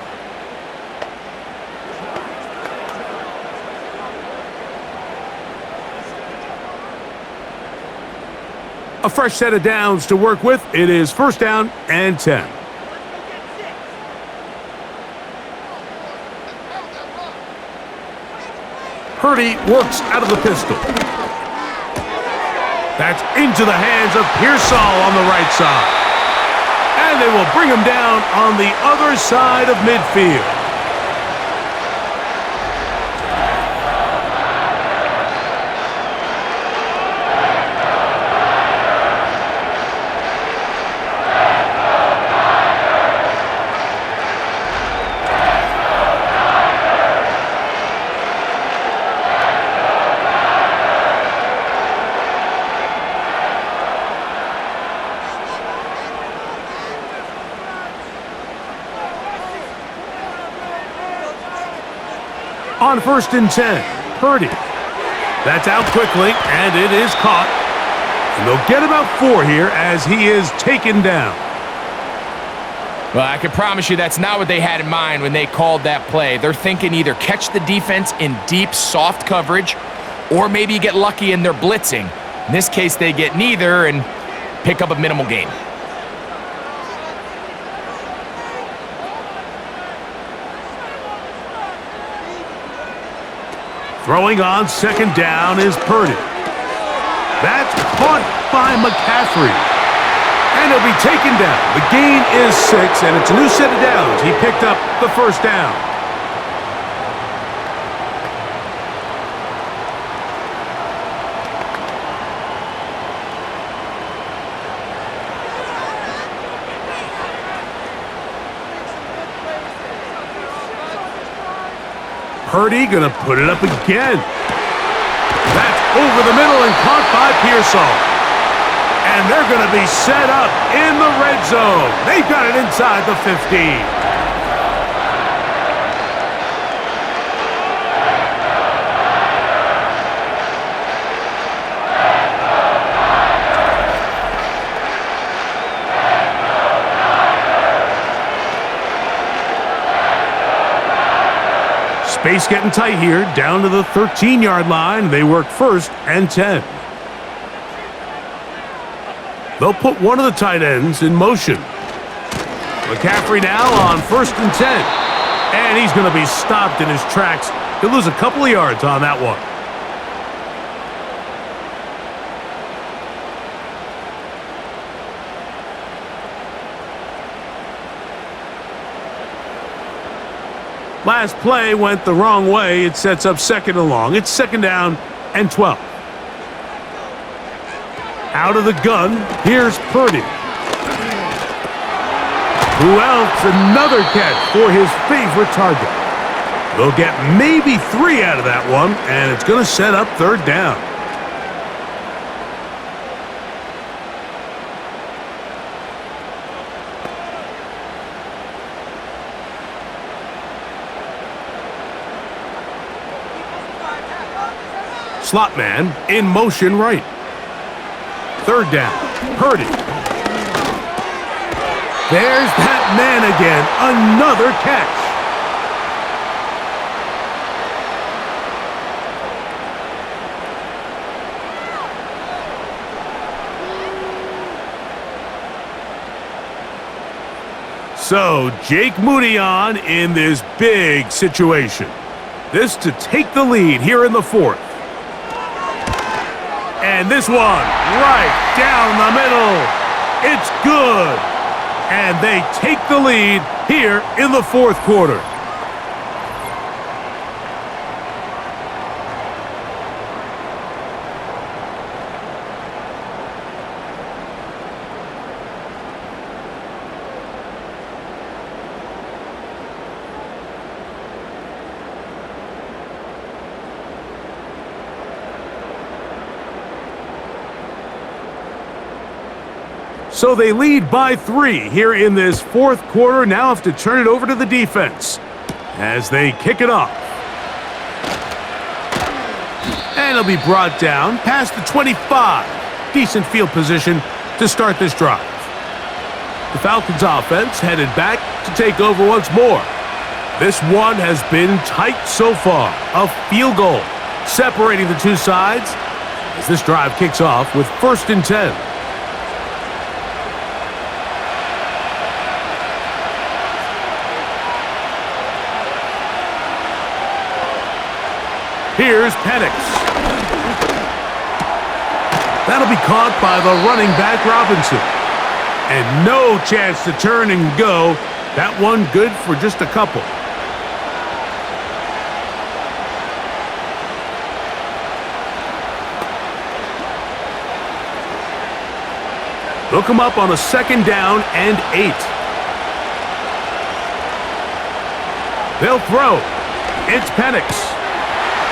A fresh set of downs to work with. It is first down and 10. Purdy works out of the pistol. That's into the hands of Pearsall on the right side. And they will bring him down on the other side of midfield. On first and 10, Purdy. That's out quickly, and it is caught. And they'll get about 4 here as he is taken down. Well, I can promise you that's not what they had in mind when they called that play. They're thinking either catch the defense in deep, soft coverage, or maybe get lucky in their blitzing. In this case, they get neither and pick up a minimal gain. Throwing on second down is Purdy. That's caught by McCaffrey. And he'll be taken down. The gain is 6, and it's a new set of downs. He picked up the first down. Purdy gonna put it up again. That's over the middle and caught by Pearsall. And they're gonna be set up in the red zone. They've got it inside the 15. Space getting tight here, down to the 13-yard line. They work first and 10. They'll put one of the tight ends in motion. McCaffrey now on first and 10. And he's going to be stopped in his tracks. He'll lose a couple of yards on that one. Last play went the wrong way. It sets up second and long. It's second down and 12. Out of the gun, here's Purdy. Who else? Another catch for his favorite target. They'll get maybe 3 out of that one, and it's going to set up third down. Slot man in motion right. Third down. Purdy. There's that man again. Another catch. So Jake Moody on in this big situation. This to take the lead here in the fourth. And this one, right down the middle. It's good. And they take the lead here in the fourth quarter. So they lead by 3 here in this fourth quarter. Now have to turn it over to the defense as they kick it off. And it'll be brought down past the 25. Decent field position to start this drive. The Falcons offense headed back to take over once more. This one has been tight so far. A field goal separating the two sides as this drive kicks off with 1st and 10. Here's Penix. That'll be caught by the running back Robinson. And no chance to turn and go. That one good for just a couple. Look him up on a 2nd down and 8. They'll throw. It's Penix.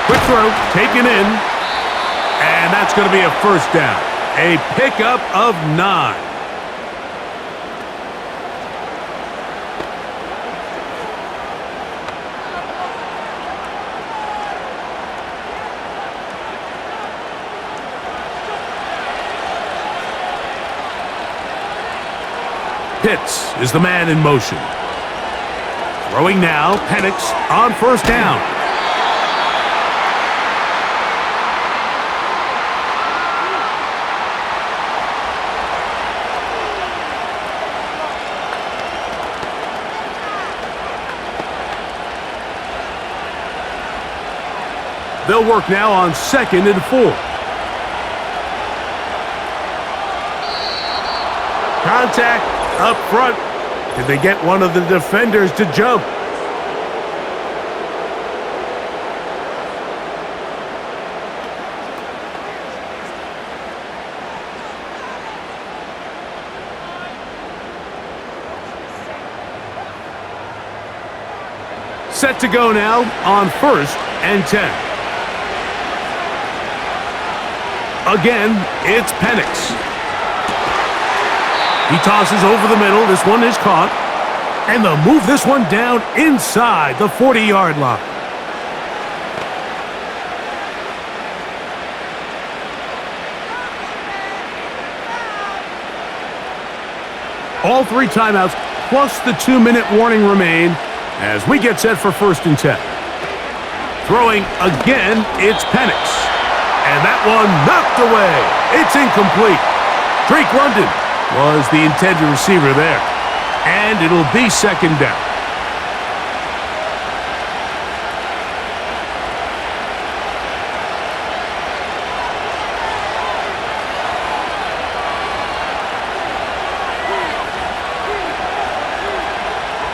Quick throw, taken in, and that's going to be a 1st down. A pickup of 9. Pitts is the man in motion. Throwing now, Penix on 1st down. They'll work now on 2nd and 4. Contact up front. Did they get one of the defenders to jump? Set to go now on 1st and 10. Again, it's Penix. He tosses over the middle. This one is caught. And they'll move this one down inside the 40-yard line. All 3 timeouts plus the 2-minute warning remain as we get set for 1st and 10. Throwing again, it's Penix. And that one knocked away. It's incomplete. Drake London was the intended receiver there. And it'll be 2nd down.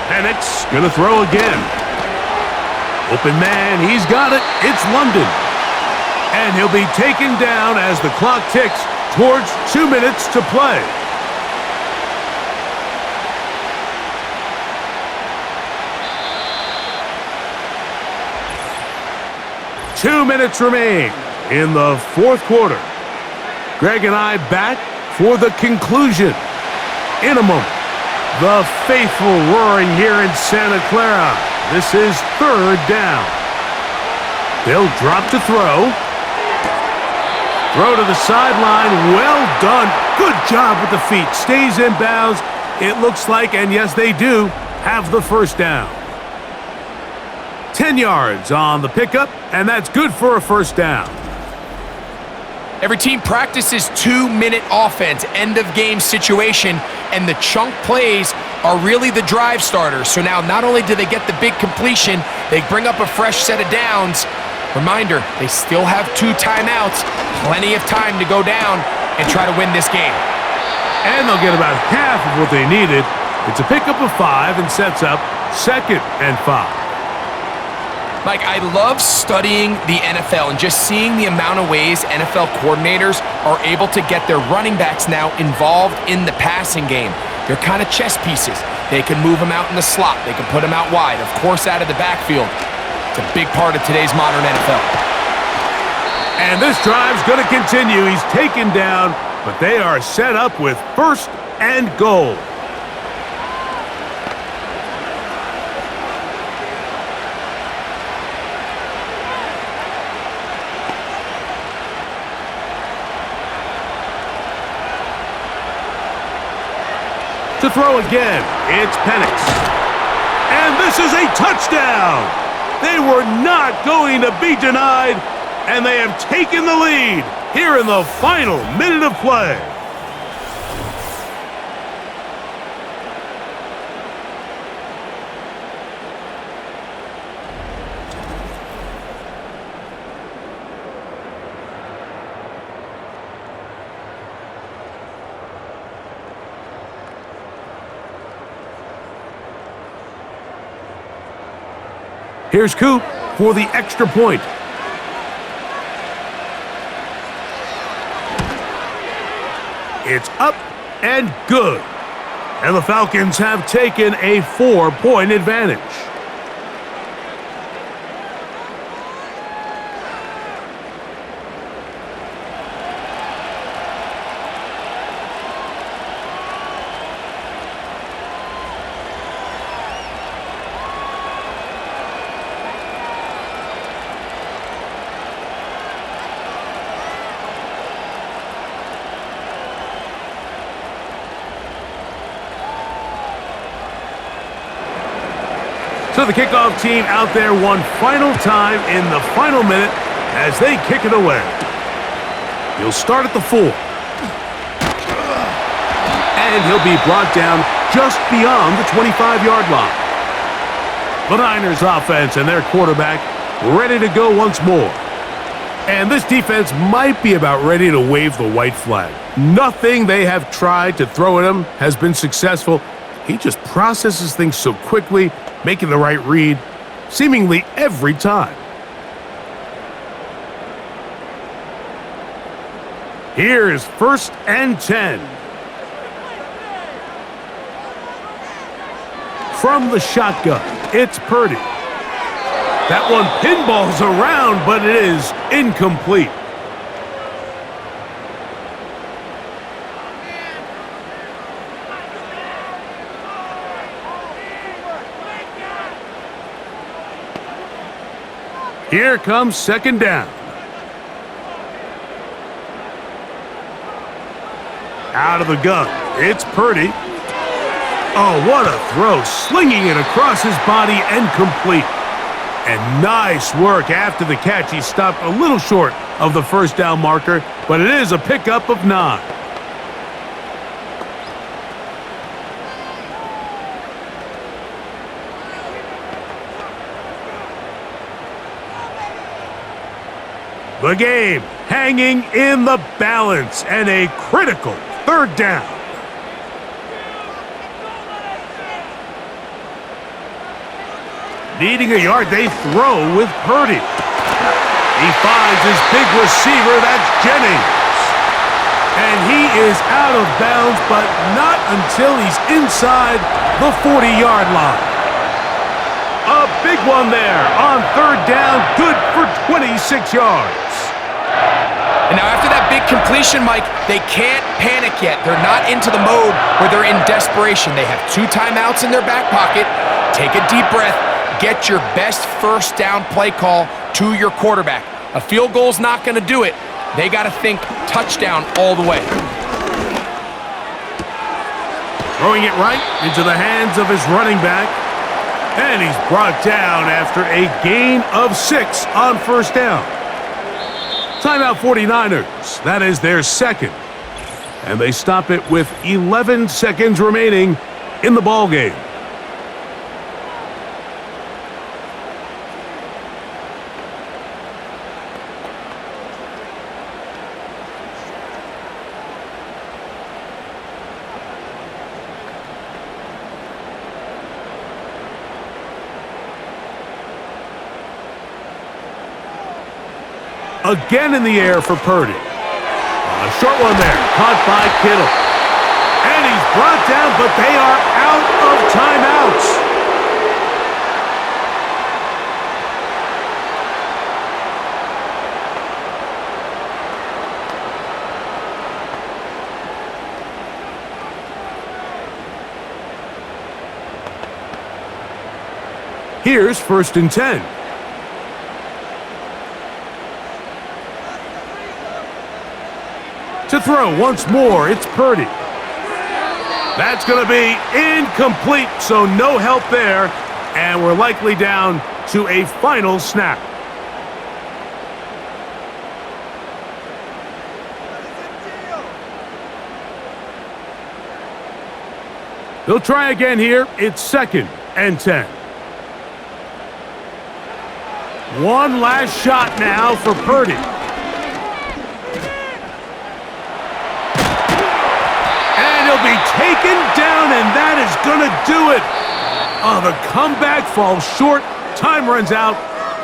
Penix gonna throw again. Open man, he's got it. It's London. And he'll be taken down as the clock ticks towards 2 minutes to play. Two minutes remain in the fourth quarter. Greg and I back for the conclusion in a moment. The faithful roaring here in Santa Clara. This is 3rd down. They'll drop to throw. Throw to the sideline. Well done. Good job with the feet. Stays in bounds. It looks like, and yes, they do, have the 1st down. 10 yards on the pickup, and that's good for a 1st down. Every team practices 2-minute offense, end-of-game situation, and the chunk plays are really the drive starters. So now not only do they get the big completion, they bring up a fresh set of downs. Reminder, they still have 2 timeouts, plenty of time to go down and try to win this game. And they'll get about half of what they needed. It's a pickup of 5 and sets up 2nd and 5. Mike, I love studying the NFL and just seeing the amount of ways NFL coordinators are able to get their running backs now involved in the passing game. They're kind of chess pieces. They can move them out in the slot. They can put them out wide, of course, out of the backfield. It's a big part of today's modern NFL. And this drive's going to continue. He's taken down, but they are set up with 1st and goal. To throw again, it's Penix. And this is a touchdown! They were not going to be denied, and they have taken the lead here in the final minute of play. Here's Coop for the extra point. It's up and good. And the Falcons have taken a 4-point advantage. So the kickoff team out there one final time in the final minute as they kick it away. He'll start at the 4. And he'll be brought down just beyond the 25-yard line. The Niners offense and their quarterback ready to go once more. And this defense might be about ready to wave the white flag. Nothing they have tried to throw at him has been successful. He just processes things so quickly, making the right read, seemingly every time. Here is 1st and 10. From the shotgun, it's Purdy. That one pinballs around, but it is incomplete. Here comes 2nd down. Out of the gun, it's Purdy. Oh, what a throw, slinging it across his body and complete. And nice work after the catch. He stopped a little short of the 1st down marker, but it is a pickup of 9. The game hanging in the balance and a critical 3rd down. Needing a yard, they throw with Purdy. He finds his big receiver, that's Jennings. And he is out of bounds, but not until he's inside the 40-yard line. A big one there on 3rd down, good for 26 yards. And now after that big completion, Mike, they can't panic yet. They're not into the mode where they're in desperation. They have 2 timeouts in their back pocket. Take a deep breath. Get your best 1st down play call to your quarterback. A field goal's not going to do it. They got to think touchdown all the way. Throwing it right into the hands of his running back. And he's brought down after a gain of 6 on 1st down. Timeout 49ers. That is their 2nd. And they stop it with 11 seconds remaining in the ballgame. Again in the air for Purdy. A short one there, caught by Kittle. And he's brought down, but they are out of timeouts. Here's 1st and 10. To throw once more, it's Purdy. That's going to be incomplete, so no help there, and we're likely down to a final snap. They'll try again here. It's 2nd and 10. One last shot now for Purdy. And he'll be taken down, and that is going to do it. Oh, the comeback falls short. Time runs out,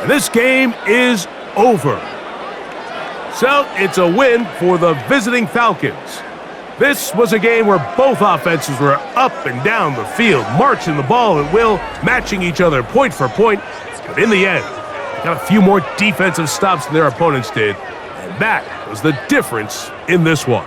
and this game is over. So it's a win for the visiting Falcons. This was a game where both offenses were up and down the field, marching the ball at will, matching each other point for point. But in the end, they got a few more defensive stops than their opponents did, and that was the difference in this one.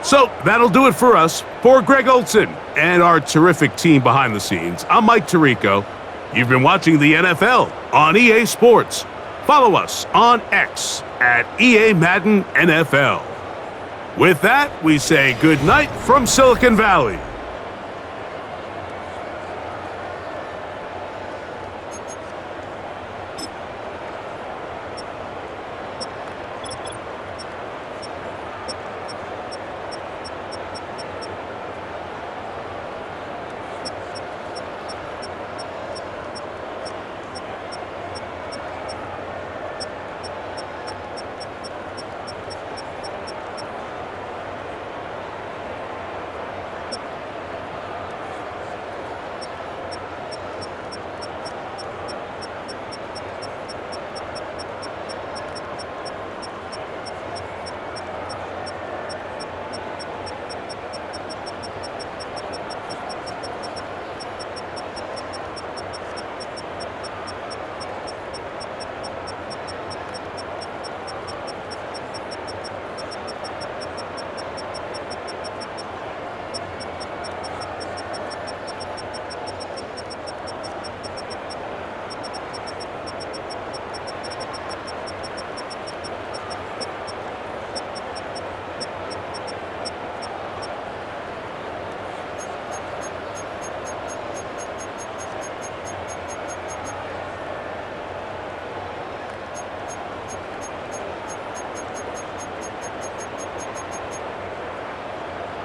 So that'll do it for us. For Greg Olson and our terrific team behind the scenes, I'm Mike Tirico. You've been watching the NFL on EA Sports. Follow us on X at EA Madden NFL. With that, we say good night from Silicon Valley.